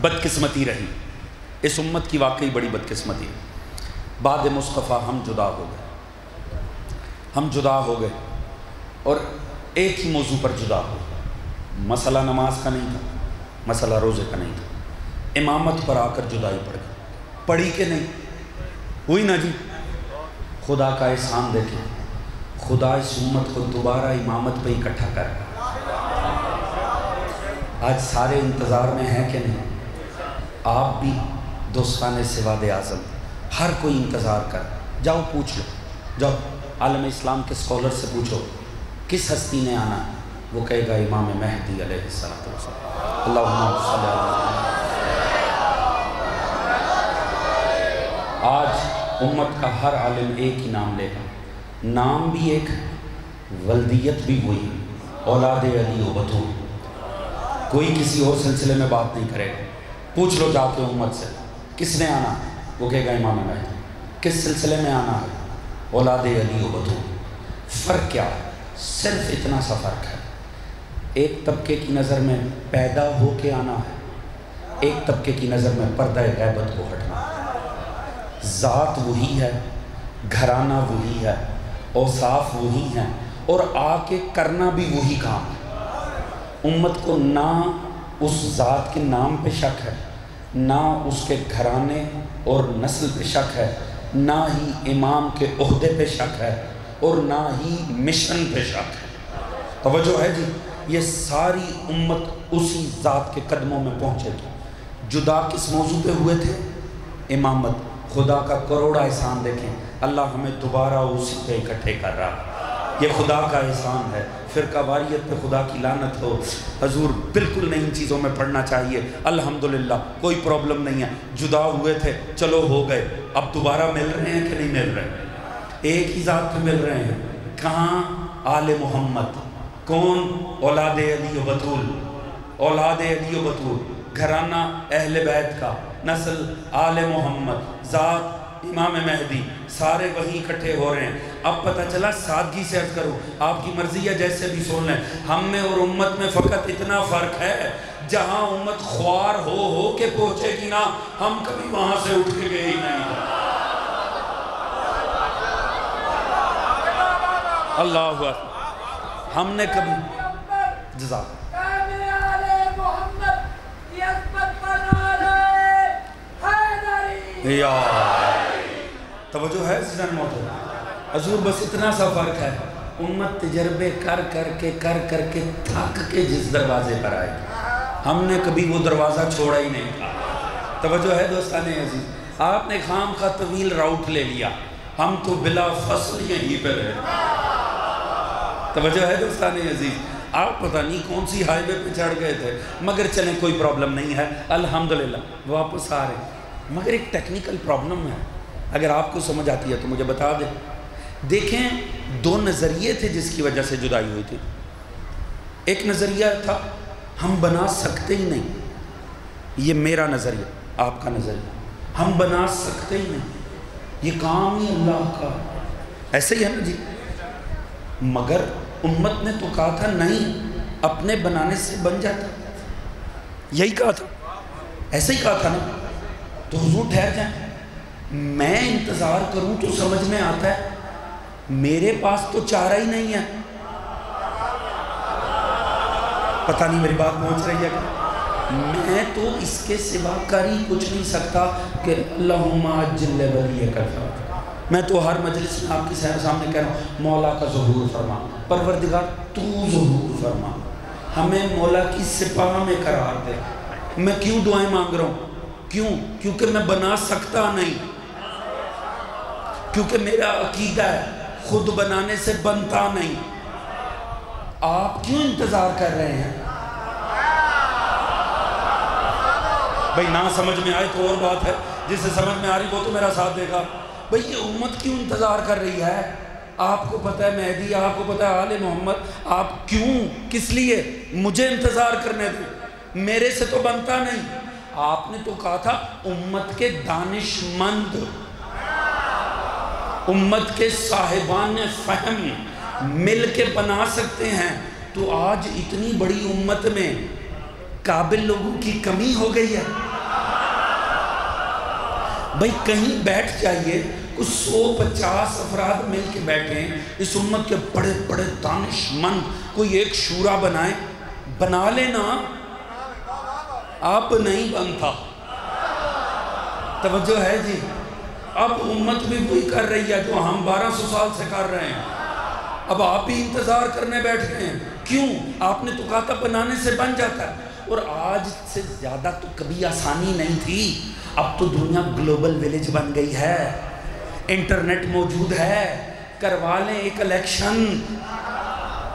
بدقسمتی رہی اس امت کی، واقعی بڑی بدقسمتی ہے۔ بعد مصطفیٰ ہم جدا ہو گئے، ہم جدا ہو گئے اور ایک ہی موضوع پر جدا ہو گئے۔ مسئلہ نماز کا نہیں تھا، مسئلہ روزے کا نہیں تھا، امامت پر آ کر جدائی پڑ گئی۔ پڑھی کہ نہیں ہوئی نا جی؟ خدا کا احسان دیکھیں، خدا اس امت کو دوبارہ امامت پہ اکٹھا کر، آج سارے انتظار میں ہیں کہ نہیں؟ آپ بھی دوستان سواد اعظم، ہر کوئی انتظار کر، جاؤ پوچھ لو، جاؤ عالم اسلام کے اسکالر سے پوچھو کس ہستی نے آنا، وہ کہے گا امام مہدی علیہ السلام۔ اللہم صلی اللہ علیہ وسلم۔ آج امت کا ہر عالم ایک ہی نام لے گا، نام بھی ایک، ولدیت بھی وہی، اولاد علی و بطول، کوئی کسی اور سلسلے میں بات نہیں کرے گا۔ پوچھ لو جا کے امت سے کس نے آنا، وہ کہے گا امام مہدی۔ کس سلسلے میں آنا ہے؟ اولاد علی و بطول۔ فرق کیا ہے؟ صرف اتنا سا فرق ہے، ایک طبقے کی نظر میں پیدا ہو کے آنا ہے، ایک طبقے کی نظر میں پردہ غیبت کو ہٹنا ہے۔ ذات وہی ہے، گھرانہ وہی ہے، اوصاف وہی ہیں، اور آ کے کرنا بھی وہی کام ہے۔ امت کو نہ اس ذات کے نام پہ شک ہے، نہ اس کے گھرانے اور نسل پہ شک ہے، نہ ہی امام کے عہدے پہ شک ہے، اور نہ ہی مشن پہ شک ہے۔ توجہ ہے جی، یہ ساری امت اسی ذات کے قدموں میں پہنچے گی۔ جدا کس موضوع پہ ہوئے تھے؟ امامت۔ خدا کا کروڑا احسان دیکھیں، اللہ ہمیں دوبارہ اسی پہ اکٹھے کر رہا، یہ خدا کا احسان ہے۔ فرقہ واریت پہ خدا کی لعنت ہو، حضور بالکل نہیں ان چیزوں میں پڑھنا چاہیے۔ الحمدللہ کوئی پرابلم نہیں ہے، جدا ہوئے تھے چلو ہو گئے، اب دوبارہ مل رہے ہیں کہ نہیں مل رہے؟ ایک ہی ذات پہ مل رہے ہیں۔ کہاں؟ آل محمد۔ کون؟ اولاد علی و بطول، اولاد علی و بطول، گھرانہ اہل بیت کا، نسل آل محمد، ذات امام مہدی، سارے وہیں اکٹھے ہو رہے ہیں۔ اب پتہ چلا، سادگی سے عرض کرو، آپ کی مرضی ہے جیسے بھی سن لیں، ہم میں اور امت میں فقط اتنا فرق ہے، جہاں امت خوار ہو کے پہنچے گی نا، ہم کبھی وہاں سے اٹھ کے گئے ہی نہیں۔ اللہ اکبر، ہم نے کبھی جزاک یا توجہ ہے سیزن موت۔ حضور بس اتنا سا فرق ہے، امت تجربے کر کر کے تھک کے جس دروازے پر آئے، ہم نے کبھی وہ دروازہ چھوڑا ہی نہیں تھا۔ توجہ ہے دوستان عزیز، آپ نے خام کا طویل راؤٹ لے لیا، ہم تو بلا فصل یہیں پہ رہے۔ توجہ ہے دوستان عزیز، آپ پتہ نہیں کون سی ہائی وے پہ چڑھ گئے تھے، مگر چلیں کوئی پرابلم نہیں ہے، الحمدللہ واپس آ رہے۔ مگر ایک ٹیکنیکل پرابلم ہے، اگر آپ کو سمجھ آتی ہے تو مجھے بتا دیں۔ دیکھیں، دو نظریے تھے جس کی وجہ سے جدائی ہوئی تھی۔ ایک نظریہ تھا ہم بنا سکتے ہی نہیں، یہ میرا نظریہ، آپ کا نظریہ، ہم بنا سکتے ہی نہیں، یہ کام ہی اللہ کا، ایسے ہی ہے نا جی۔ مگر امت نے تو کہا تھا نہیں، اپنے بنانے سے بن جاتا، یہی کہا تھا، ایسے ہی کہا تھا نا۔ تو حضور ٹھہر جائیں، میں انتظار کروں تو سمجھ میں آتا ہے، میرے پاس تو چارہ ہی نہیں ہے، پتہ نہیں میری بات پہنچ رہی ہے کہ میں تو اس کے سوا کر ہی کچھ نہیں سکتا کہ اللہم عجل ولیک الفرج۔ میں تو ہر مجلس میں آپ کی سامنے کہہ رہا ہوں مولا کا ظہور فرما، پروردگار تو ظہور فرما، ہمیں مولا کی سپاہ میں قرار دے۔ میں کیوں دعائیں مانگ رہا ہوں؟ کیونکہ میں بنا سکتا نہیں، کیونکہ میرا عقیدہ ہے خود بنانے سے بنتا نہیں۔ آپ کیوں انتظار کر رہے ہیں؟ بھئی نہ سمجھ میں آئے تو اور بات ہے، جسے سمجھ میں آ رہی وہ تو میرا ساتھ دے گا۔ بھئی یہ امت کیوں انتظار کر رہی ہے؟ آپ کو پتہ ہے مہدی، آپ کو پتہ ہے آل محمد، آپ کیوں کس لیے مجھے انتظار کرنے دیں؟ میرے سے تو بنتا نہیں۔ آپ نے تو کہا تھا امت کے دانش مند، امت کے صاحبان فہم مل کے بنا سکتے ہیں، تو آج اتنی بڑی امت میں قابل لوگوں کی کمی ہو گئی ہے۔ بھئی کہیں بیٹھ جائیے، کچھ 150 افراد مل کے بیٹھیں، اس امت کے بڑے بڑے دانش مند کوئی ایک شورا بنائیں، بنا لینا، اب نہیں بنتا۔ توجہ ہے جی؟ اب امت بھی وہی کر رہی ہے جو ہم 1200 سال سے کر رہے ہیں، اب آپ بھی انتظار کرنے بیٹھ گئے ہیں۔ کیوں؟ آپ نے تو کہا تھا بنانے سے بن جاتا ہے، اور آج سے زیادہ تو کبھی آسانی نہیں تھی۔ اب تو دنیا گلوبل ویلیج بن گئی ہے، انٹرنیٹ موجود ہے، کروا لیں ایک الیکشن،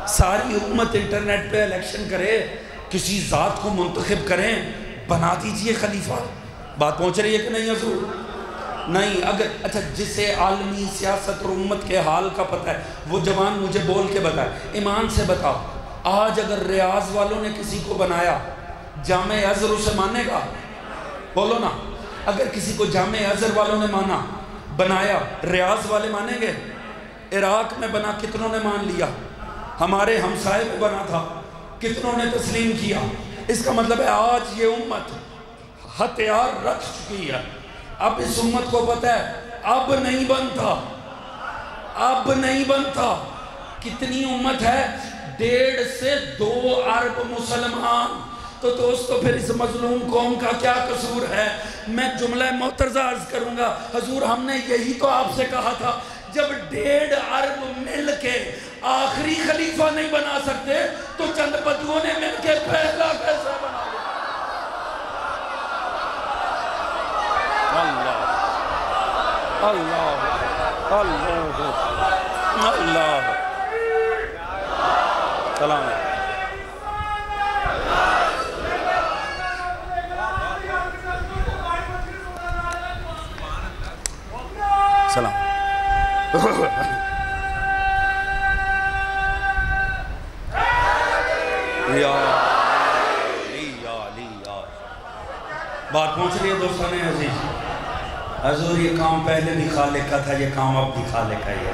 ساری امت انٹرنیٹ پہ الیکشن کرے، کسی ذات کو منتخب کریں، بنا دیجئے خلیفہ۔ بات پہنچ رہی ہے کہ نہیں حضور؟ نہیں، اگر اچھا جسے عالمی سیاست اور امت کے حال کا پتہ ہے وہ جوان مجھے بول کے بتائے، ایمان سے بتاؤ، آج اگر ریاض والوں نے کسی کو بنایا، جامع ازہر اسے مانے گا؟ بولو نا، اگر کسی کو جامع ازہر والوں نے مانا، بنایا، ریاض والے مانیں گے؟ عراق میں بنا، کتنوں نے مان لیا؟ ہمارے ہمسائے میں بنا تھا، کتنوں نے تسلیم کیا؟ اس کا مطلب ہے آج یہ امت ہتھیار رکھ چکی ہے۔ اب اس امت کو پتہ ہے اب نہیں بنتا، اب نہیں بنتا۔ کتنی امت ہے؟ 1.5 سے 2 ارب مسلمان۔ تو دوستو پھر اس مظلوم قوم کا کیا قصور ہے؟ میں جملہ معترضہ عرض کروں گا، حضور ہم نے یہی تو آپ سے کہا تھا، جب 1.5 ارب مل کے آخری خلیفہ نہیں بنا سکتے تو چند بدووں نے مل کے پہلا کیسے بنا لیا؟ اللہ اللہ اللہ اللہ سلام سلام۔ بات پہنچ رہی ہے دوستان عزیز؟ حضور یہ کام پہلے بھی خالق کا تھا، یہ کام اب بھی خالق کا ہی ہے،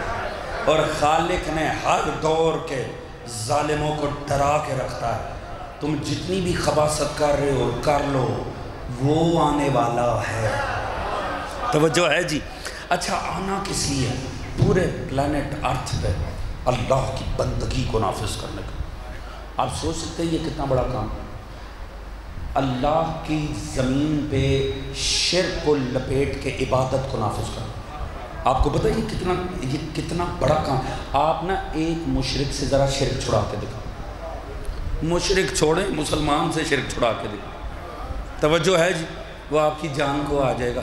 اور خالق نے ہر دور کے ظالموں کو ڈرا کے رکھتا ہے۔ تم جتنی بھی خباثت کر رہے ہو کر لو، وہ آنے والا ہے۔ توجہ ہے جی؟ اچھا آنا کس لیے؟ پورے پلانٹ ارتھ پہ اللہ کی بندگی کو نافذ کرنے کا۔ آپ سوچ سکتے ہیں یہ کتنا بڑا کام؟ اللہ کی زمین پہ شرک کو لپیٹ کے عبادت کو نافذ کرنا۔ آپ کو پتہ ہے یہ کتنا بڑا کام؟ آپ نا ایک مشرک سے ذرا شرک چھڑا کے دکھا، مشرک چھوڑیں، مسلمان سے شرک چھڑا کے دکھا۔ توجہ ہے جی؟ وہ آپ کی جان کو آ جائے گا،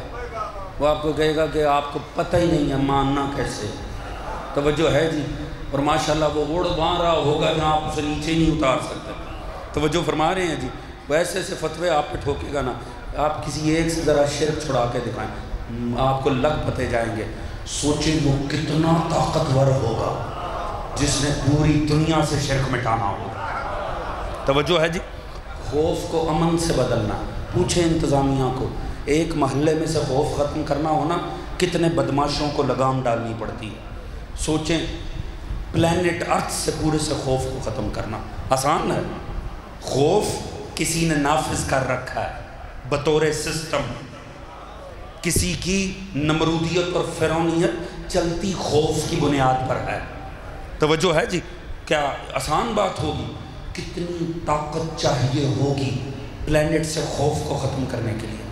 وہ آپ کو کہے گا کہ آپ کو پتہ ہی نہیں ہے ماننا کیسے۔ توجہ ہے جی؟ اور ماشاءاللہ وہ اڑ وہاں رہا ہوگا جہاں آپ اسے نیچے نہیں اتار سکتے۔ توجہ فرما رہے ہیں جی؟ ویسے سے فتوے آپ پہ ٹھوکے گا نا، آپ کسی ایک سے ذرا شرک چھڑا کے دکھائیں، آپ کو لگ پتے جائیں گے۔ سوچیں وہ کتنا طاقتور ہوگا جس نے پوری دنیا سے شرک مٹانا ہوگا۔ توجہ ہے جی؟ خوف کو امن سے بدلنا۔ پوچھیں انتظامیہ کو، ایک محلے میں سے خوف ختم کرنا ہونا کتنے بدماشوں کو لگام ڈالنی پڑتی ہے۔ سوچیں پلانٹ ارتھ سے پورے سے خوف کو ختم کرنا آسان ہے؟ خوف کسی نے نافذ کر رکھا ہے بطور سسٹم، کسی کی نمرودیت اور فرعونیت چلتی خوف کی بنیاد پر ہے۔ توجہ ہے جی؟ کیا آسان بات ہوگی؟ کتنی طاقت چاہیے ہوگی پلینٹ سے خوف کو ختم کرنے کے لیے۔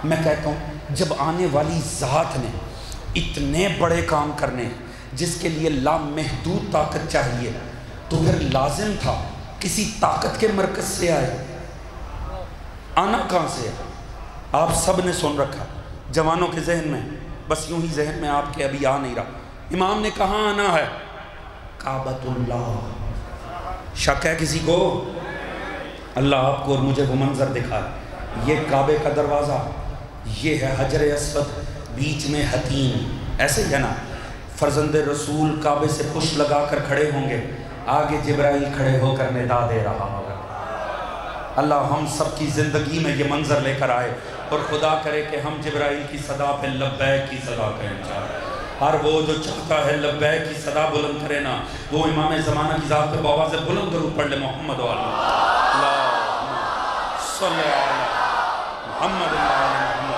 میں کہتا ہوں جب آنے والی ذات نے اتنے بڑے کام کرنے جس کے لیے لامحدود طاقت چاہیے، تو پھر لازم تھا کسی طاقت کے مرکز سے آئے۔ آنا کہاں سے ہے؟ آپ سب نے سن رکھا، جوانوں کے ذہن میں، بس یوں ہی ذہن میں آپ کے ابھی آ نہیں رہا۔ امام نے کہاں آنا ہے؟ کعبۃ اللہ۔ شک ہے کسی کو؟ اللہ آپ کو اور مجھے وہ منظر دکھا، یہ کعبے کا دروازہ، یہ ہے حجر اسود، بیچ میں حتیم، ایسے ہی ہے نا؟ فرزند رسول کعبے سے پش لگا کر کھڑے ہوں گے، آگے جبرائیل کھڑے ہو کر ندا دے رہا ہوگا۔ اللہ ہم سب کی زندگی میں یہ منظر لے کر آئے، اور خدا کرے کہ ہم جبرائیل کی صدا پہ لبیک کی صدا کہیں چاہے۔ ہر وہ جو چاہتا ہے لبیک کی صدا بلند کرے نا، وہ امام زمانہ کی ذات پہ آواز بلند درود پڑھ لے، محمد و اللہم صلی علی محمد محمد۔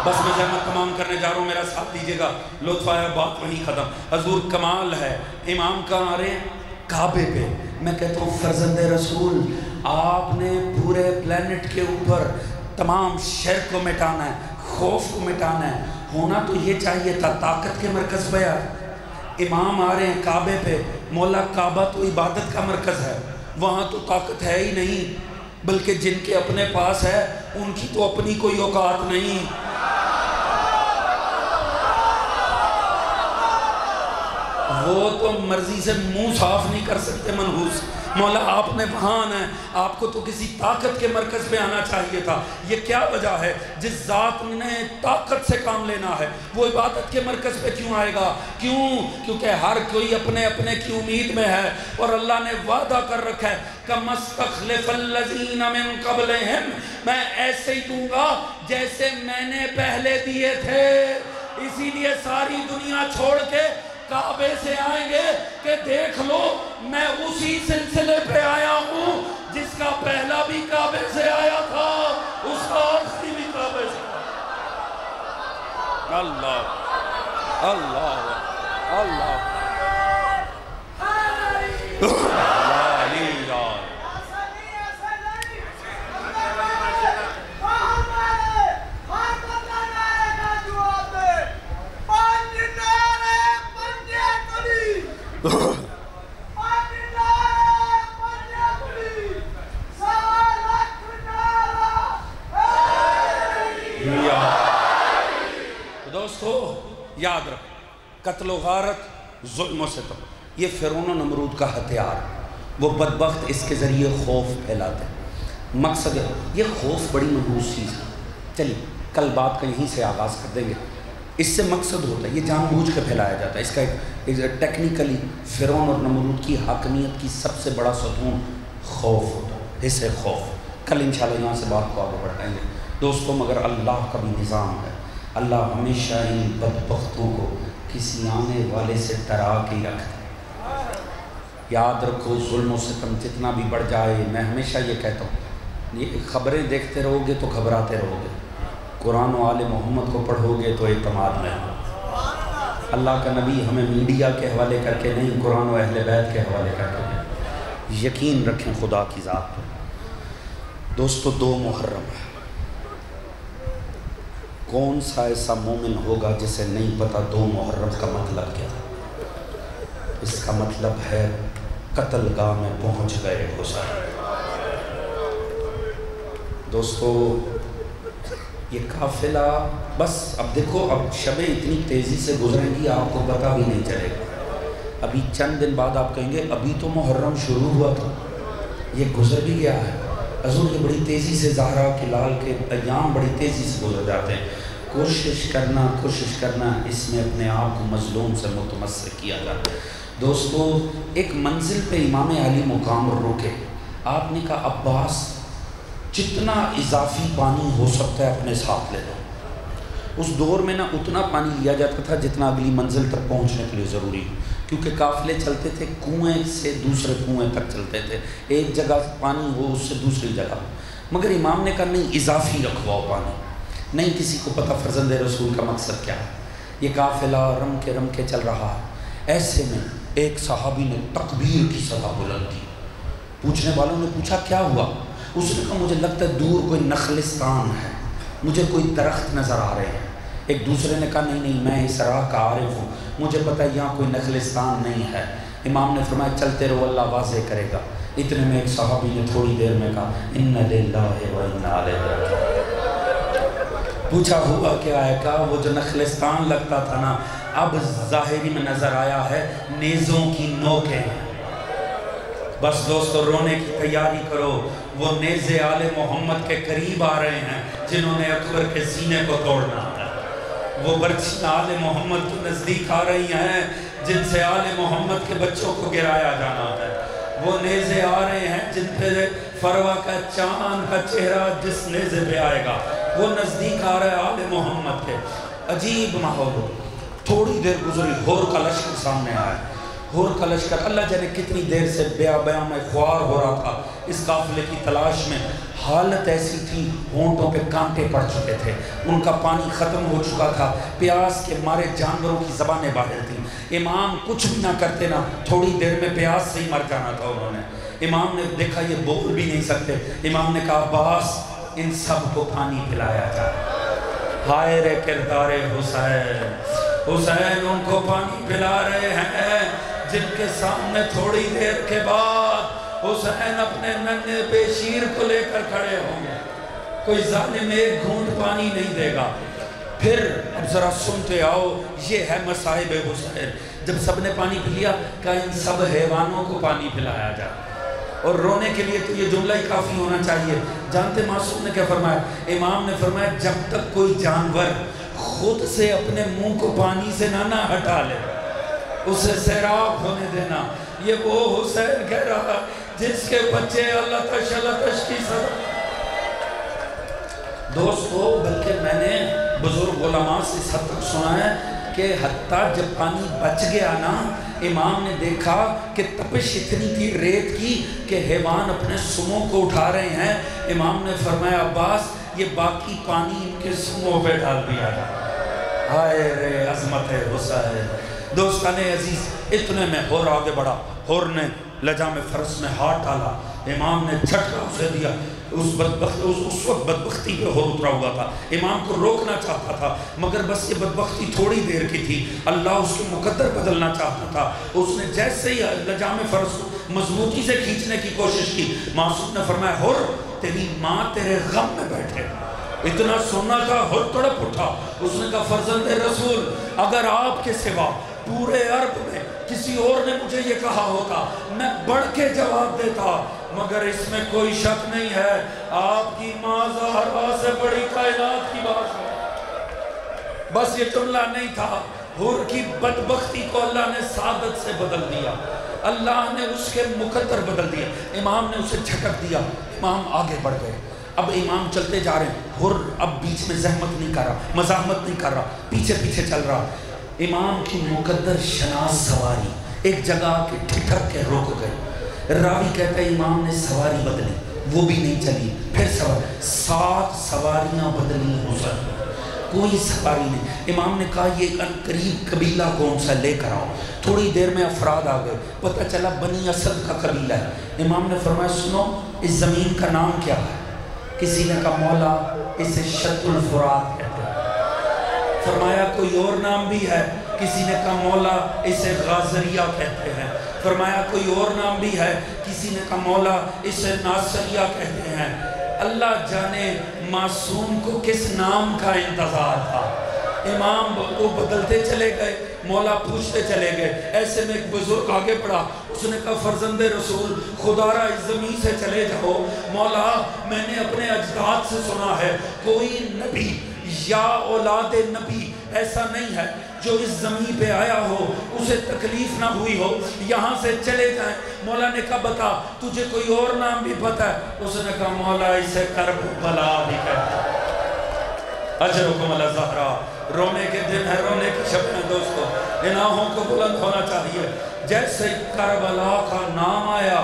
بس میں زحمت تمام کرنے جا رہا ہوں، میرا ساتھ دیجیے گا، لطف آیا، بات وہیں ختم۔ حضور کمال ہے، امام کہاں آ رہے ہیں؟ کعبے پہ۔ میں کہتا ہوں فرزند رسول، آپ نے پورے پلینٹ کے اوپر تمام شر کو مٹانا ہے، خوف کو مٹانا ہے، ہونا تو یہ چاہیے تھا طاقت کے مرکز پہ آئے۔ امام آ رہے ہیں کعبے پہ، مولا کعبہ تو عبادت کا مرکز ہے، وہاں تو طاقت ہے ہی نہیں، بلکہ جن کے اپنے پاس ہے ان کی تو اپنی کوئی اوقات نہیں۔ وہ تو مرضی سے منہ صاف نہیں کر سکتے منحوس۔ مولا آپ نے وہاں آنا ہے، آپ کو تو کسی طاقت کے مرکز پہ آنا چاہیے تھا۔ یہ کیا وجہ ہے؟ جس ذات نے طاقت سے کام لینا ہے وہ عبادت کے مرکز پہ کیوں آئے گا؟ کیوں؟ کیونکہ ہر کوئی اپنے اپنے کی امید میں ہے، اور اللہ نے وعدہ کر رکھا ہے کَمَا اسْتَخْلَفَ الَّذِينَ مِن قَبْلِهِمْ، میں ایسے ہی دوں گا جیسے میں نے پہلے دیے تھے۔ اسی لیے ساری دنیا چھوڑ کے کعبے سے آئیں گے کہ دیکھ لو میں اسی سلسلے پہ آیا ہوں جس کا پہلا بھی کعبے سے آیا تھا، اس کا آخری بھی کعبے سے آیا۔ اللہ اللہ اللہ دوستو یاد رکھ، قتل و غارت، ظلم و ستم، یہ فرعون و نمرود کا ہتھیار، وہ بدبخت اس کے ذریعے خوف پھیلاتے ہیں۔ مقصد ہے یہ خوف بڑی منحوس چیز ہے۔ چلیے کل بات کا یہیں سے آغاز کر دیں گے۔ اس سے مقصد ہوتا ہے، یہ جان بوجھ کے پھیلایا جاتا ہے، اس کا ایک ٹیکنیکلی فرعون اور نمرود کی حاکمیت کی سب سے بڑا ستون خوف ہوتا ہے، حصے خوف۔ کل انشاءاللہ یہاں سے بات کو آگے بڑھائیں گے دوستو۔ مگر اللہ کا بھی نظام ہے، اللہ ہمیشہ ان بدبختوں کو کسی آنے والے سے ڈرا کے رکھتا ہے۔ یاد رکھو ظلم و ستم جتنا بھی بڑھ جائے، میں ہمیشہ یہ کہتا ہوں، یہ خبریں دیکھتے رہو گے تو گھبراتے رہو گے، قرآن و آل محمد کو پڑھو گے تو اعتماد میں ہو۔ اللہ کا نبی ہمیں میڈیا کے حوالے کر کے نہیں، قرآن و اہل بیت کے حوالے کر کے یقین رکھیں خدا کی ذات پر۔ دوستو 2 محرم ہے، کون سا ایسا مومن ہوگا جسے نہیں پتا 2 محرم کا مطلب کیا؟ اس کا مطلب ہے قتل گاہ میں پہنچ گئے حسین۔ دوستو یہ قافلہ بس اب دیکھو، اب شبیں اتنی تیزی سے گزریں گی آپ کو پتہ بھی نہیں چلے گا۔ ابھی چند دن بعد آپ کہیں گے ابھی تو محرم شروع ہوا تھا، یہ گزر بھی گیا ہے۔ حضور یہ بڑی تیزی سے زہرا کے لال کے ایام بڑی تیزی سے گزر جاتے ہیں۔ کوشش کرنا اس میں اپنے آپ کو مظلوم سے متمسک کیا جاتا ہے۔ دوستو ایک منزل پہ امام علی مقام روکے، آپ نے کہا عباس جتنا اضافی پانی ہو سکتا ہے اپنے ساتھ لے لو۔ اس دور میں نہ اتنا پانی لیا جاتا تھا جتنا اگلی منزل تک پہنچنے کے لیے ضروری، کیونکہ قافلے چلتے تھے کنویں سے دوسرے کنویں تک چلتے تھے، ایک جگہ پانی ہو اس سے دوسری جگہ، مگر امام نے کہا نہیں اضافی رکھواؤ پانی۔ نہیں کسی کو پتہ فرزند رسول کا مقصد کیا ہے، یہ قافلہ رم کے چل رہا ہے، ایسے میں ایک صحابی نے تکبیر کی صدا بلند کی، پوچھنے والوں نے پوچھا کیا ہوا؟ اس نے کہا مجھے لگتا ہے دور کوئی نخلستان ہے، مجھے کوئی درخت نظر آ رہے ہیں۔ ایک دوسرے نے کہا نہیں میں اس راہ کا عارف ہوں، مجھے پتہ ہے یہاں کوئی نخلستان نہیں ہے۔ امام نے فرمایا چلتے رہو، اللہ واضح کرے گا۔ اتنے میں ایک صحابی نے تھوڑی دیر میں کہا اِنَّ لِلَّهِ وَإِنَّا إِلَيْهِ رَاجِعُونَ۔ پوچھا ہوا کیا ہے؟ کہا وہ جو نخلستان لگتا تھا نا، اب ظاہری میں نظر آیا ہے نیزوں کی نوکیں ہیں۔ بس دوستو رونے کی تیاری کرو، وہ نیزے آل محمد کے قریب آ رہے ہیں جنہوں نے اکبر کے سینے کو توڑنا ہے۔ وہ برچیاں آل محمد کے نزدیک آ رہی ہیں جن سے آل محمد کے بچوں کو گرایا جانا ہے۔ وہ نیزے آ رہے ہیں جن پہ فروا کا چاند کا چہرہ جس نیزے پہ آئے گا وہ نزدیک آ رہا ہے آل محمد کے۔ عجیب ماحول، تھوڑی دیر گزری، ہور کا لشکر سامنے آیا۔ ہور کا لشکر اللہ جانے کتنی دیر سے بیاں میں خوار ہو رہا تھا اس قافلے کی تلاش میں۔ حالت ایسی تھی، ہونٹوں پہ کانٹے پڑ چکے تھے، ان کا پانی ختم ہو چکا تھا، پیاس کے مارے جانوروں کی زبانیں باہر تھیں۔ امام کچھ بھی نہ کرتے نا، تھوڑی دیر میں پیاس سے ہی مر جانا تھا انہوں نے۔ امام نے دیکھا یہ بول بھی نہیں سکتے، امام نے کہا عباس ان سب کو پانی پلایا جائے۔ ہائے رے کردار حسین، حسین ان کو پانی پلا رہے ہیں جن کے سامنے تھوڑی دیر کے بعد حسین اپنے ننھے بے شیر کو لے کر کھڑے ہوں گے۔ کوئی ظالم ایک گھونٹ پانی نہیں دے گا۔ پھر اب ذرا سنتے آؤ، یہ ہے مصائب حسین۔ جب سب نے پانی پی لیا کہا ان سب حیوانوں کو پانی پلایا جائے۔ اور رونے کے لیے تو یہ جملہ ہی کافی ہونا چاہیے۔ جانتے معصوم نے کیا فرمایا؟ امام نے فرمایا جب تک کوئی جانور خود سے اپنے منہ کو پانی سے نہ ہٹا لے اسے سیراب ہونے دینا۔ یہ وہ حسین کہہ رہا جس کے بچے اللہ تش کی سزا۔ دوستو بلکہ میں نے بزرگ علماء سے اس حد تک سنا ہے کہ حتیٰ جب پانی بچ گیا نا، امام نے دیکھا کہ تپش اتنی تھی ریت کی کہ حیوان اپنے سموں کو اٹھا رہے ہیں۔ امام نے فرمایا عباس یہ باقی پانی ان کے سموں پہ ڈال دیا جائے۔ ہائے رے عظمت حسین۔ دوستان عزیز اتنے میں ہور آگے بڑھا، ہور نے لجام فرس میں ہاتھ ڈالا، امام نے جھٹکا اسے دیا۔ اس وقت بدبختی پہ ہور اترا ہوا تھا، امام کو روکنا چاہتا تھا مگر بس یہ بدبختی تھوڑی دیر کی تھی، اللہ اس کے مقدر بدلنا چاہتا تھا۔ اس نے جیسے ہی لجام فرس کو مضبوطی سے کھینچنے کی کوشش کی، معصوم نے فرمایا ہور تیری ماں تیرے غم میں بیٹھے۔ اتنا سننا تھا، ہور تڑپ اٹھا۔ اس نے کہا فرزند رسول اگر آپ کے سوا پورے عرب میں کسی اور نے مجھے یہ کہا ہوتا میں بڑھ کے جواب دیتا، مگر اس میں کوئی شک نہیں ہے آپ کی ماں زہرا سے بڑی کائنات کی بات ہے۔ بس یہ جملہ نہیں تھا، حور کی بدبختی کو اللہ نے سعادت سے بدل دیا، اللہ نے اس کے مقدر بدل دیا۔ امام نے اسے جھٹک دیا، امام آگے بڑھ گئے۔ اب امام چلتے جا رہے ہیں، حر اب بیچ میں زحمت نہیں کر رہا، مزاحمت نہیں کر رہا، پیچھے پیچھے چل رہا۔ امام کی مقدر شناس سواری ایک جگہ کے ٹھٹک کے رک گئے۔ راوی کہتا ہے امام نے سواری بدلی، وہ بھی نہیں چلی، پھر سواری 7 سواریاں بدلی حسین، کوئی سواری نہیں۔ امام نے کہا یہ قریب قبیلہ کون سا لے کر آؤ۔ تھوڑی دیر میں افراد آ گئے، پتہ چلا بنی اسد کا قبیلہ ہے۔ امام نے فرمایا سنو اس زمین کا نام کیا ہے؟ کسی نے کہا مولا اسے شط الفرات کہتے ہیں۔ فرمایا کوئی اور نام بھی ہے؟ کسی نے کہا مولا اسے غازریہ کہتے ہیں۔ فرمایا کوئی اور نام بھی ہے؟ کسی نے کہا مولا اسے ناصریہ کہتے ہیں۔ اللہ جانے معصوم کو کس نام کا انتظار تھا۔ امام کو بدلتے چلے گئے، مولا پوچھتے چلے گئے۔ ایسے میں ایک بزرگ آگے پڑھا، اس نے کہا فرزند رسول خدا را اس زمین سے چلے جاؤ، مولا میں نے اپنے اجداد سے سنا ہے کوئی نبی یا اولاد نبی ایسا نہیں ہے جو اس زمین پہ آیا ہو اسے تکلیف نہ ہوئی ہو، یہاں سے چلے جائیں۔ مولا نے کہا بتا تجھے کوئی اور نام بھی پتا ہے؟ اس نے کہا مولا اسے کرب بلا بھی کہتا ہے۔ اجرکم علی زہرا، رونے کے دن ہے، رونے کی شب ہے دوستو، ان آنکھوں کو بلند ہونا چاہیے۔ جیسے کربلا کا نام آیا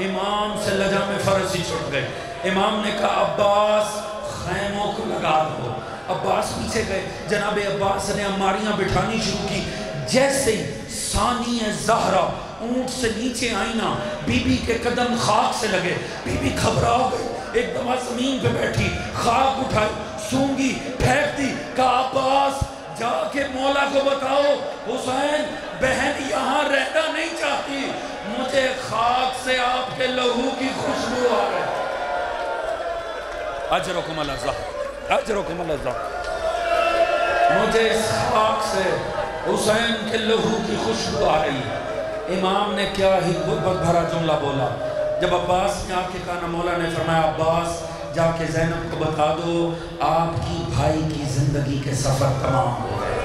امام سے لجام فرس ہی چھوٹ گئے۔ امام نے کہا عباس خیموں کو لگا دو۔ عباس پیچھے گئے، جناب عباس نے عماریاں بٹھانی شروع کی۔ جیسے ہی ثانی زہرا اونٹ سے نیچے آئی نا، بی بی کے قدم خاک سے لگے، بی بی گھبرا گئی، ایک دفعہ زمین پہ بیٹھی، خاک اٹھائی، سونگی، پھینک دی، کہا عباس جا کے مولا کو بتاؤ حسین بہن یہاں رہنا نہیں چاہتی، مجھے خاک سے آپ کے لہو کی خوشبو آ رہی ہے۔ اجرکم اللہ ذات، اجرکم اللہ ذات، مجھے اس خاک سے حسین کے لہو کی خوشبو آ رہی ہے۔ امام نے کیا ہی غربت بھرا جملہ بولا، جب عباس نے آ کے کہا نا، مولا نے فرمایا عباس جا کے زینب کو بتا دو آپ کی بھائی کی زندگی کے سفر تمام ہو گئے،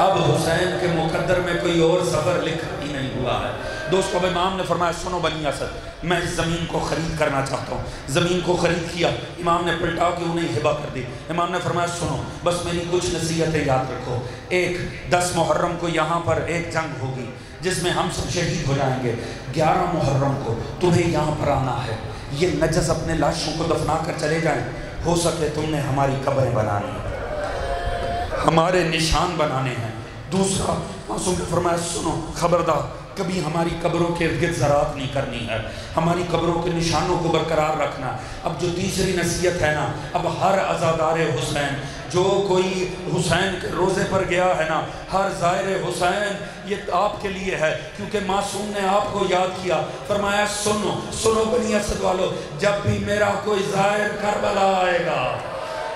اب حسین کے مقدر میں کوئی اور سفر لکھا ہی نہیں ہوا ہے۔ دوستو اب امام نے فرمایا سنو بنی اسد، میں اس زمین کو خرید کرنا چاہتا ہوں۔ زمین کو خرید کیا، امام نے پلٹا کے انہیں ہبہ کر دی۔ امام نے فرمایا سنو بس میری کچھ نصیحتیں یاد رکھو، ایک 10 محرم کو یہاں پر ایک جنگ ہوگی جس میں ہم سب شہید ہو جائیں گے، 11 محرم کو تمہیں یہاں پر آنا ہے، یہ نجس اپنے لاشوں کو دفنا کر چلے جائیں، ہو سکے تم نے ہماری قبریں بنانی ہیں، ہمارے نشان بنانے ہیں۔ دوسرا معصوم نے فرمایا سنو خبردار کبھی ہماری قبروں کے ارد گرد زراعت نہیں کرنی ہے، ہماری قبروں کے نشانوں کو برقرار رکھنا۔ اب جو تیسری نصیحت ہے نا، اب ہر عزادار حسین جو کوئی حسین کے روزے پر گیا ہے نا، ہر زائر حسین یہ آپ کے لیے ہے، کیونکہ معصوم نے آپ کو یاد کیا، فرمایا سنو سنو بنی اسد والو، جب بھی میرا کوئی زائر کربلا آئے گا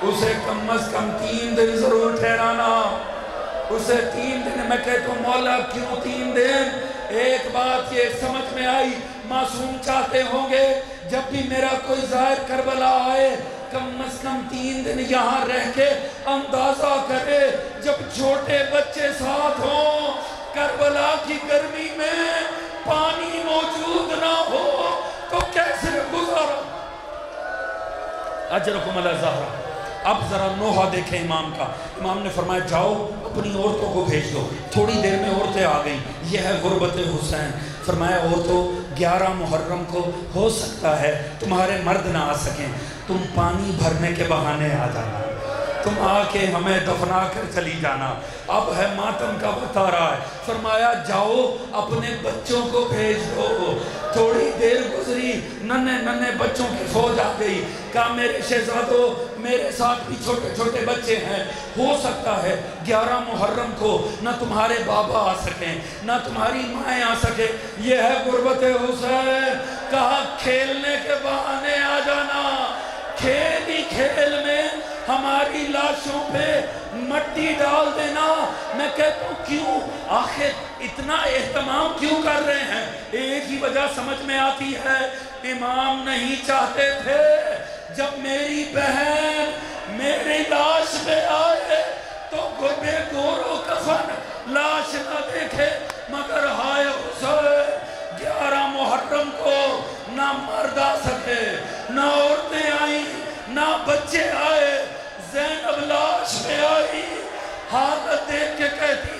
اسے کم از کم 3 دن ضرور ٹھہرانا، اسے 3 دن۔ میں کہتا ہوں مولا کیوں 3 دن؟ ایک بات یہ سمجھ میں آئی، معصوم چاہتے ہوں گے جب بھی میرا کوئی زائر کربلا آئے کم از کم 3 دن یہاں رہ کے اندازہ کرے، جب چھوٹے بچے ساتھ ہوں، کربلا کی گرمی میں پانی موجود نہ ہو تو کیسے گزارا۔ اجرکم اللہ زہرہ۔ اب ذرا نوحہ دیکھیں امام کا، امام نے فرمایا جاؤ اپنی عورتوں کو بھیج دو، تھوڑی دیر میں عورتیں آ گئیں، یہ ہے غربت حسین۔ فرمایا عورتوں 11 محرم کو ہو سکتا ہے تمہارے مرد نہ آ سکیں، تم پانی بھرنے کے بہانے آ جانا، تم آ کے ہمیں دفنا کر چلی جانا، اب ہے ماتم کا وقت آ رہا ہے۔ فرمایا جاؤ اپنے بچوں کو بھیج دو، تھوڑی دیر گزری ننھے ننھے بچوں کی فوج آ گئی، کہا میرے شہزادوں میرے ساتھ بھی چھوٹے چھوٹے بچے ہیں، ہو سکتا ہے 11 محرم کو نہ تمہارے بابا آ سکیں نہ تمہاری مائیں آ سکیں، یہ ہے غربت حسین۔ کہا کھیلنے کے بہانے آ جانا، کھیل ہی کھیل میں ہماری لاشوں پہ مٹی ڈال دینا۔ میں کہتا ہوں کیوں، آخر اتنا اہتمام کیوں کر رہے ہیں؟ ایک ہی وجہ سمجھ میں آتی ہے، امام نہیں چاہتے تھے جب میری بہن میری لاش پہ آئے تو بے گور و کفن لاش نہ دیکھے، مگر ہائے حسین 11 محرم کو نہ مرد آ سکے نہ عورتیں آئیں نہ بچے آئے، زینب لاش پہ آئی، حالت دیکھ کے کہتی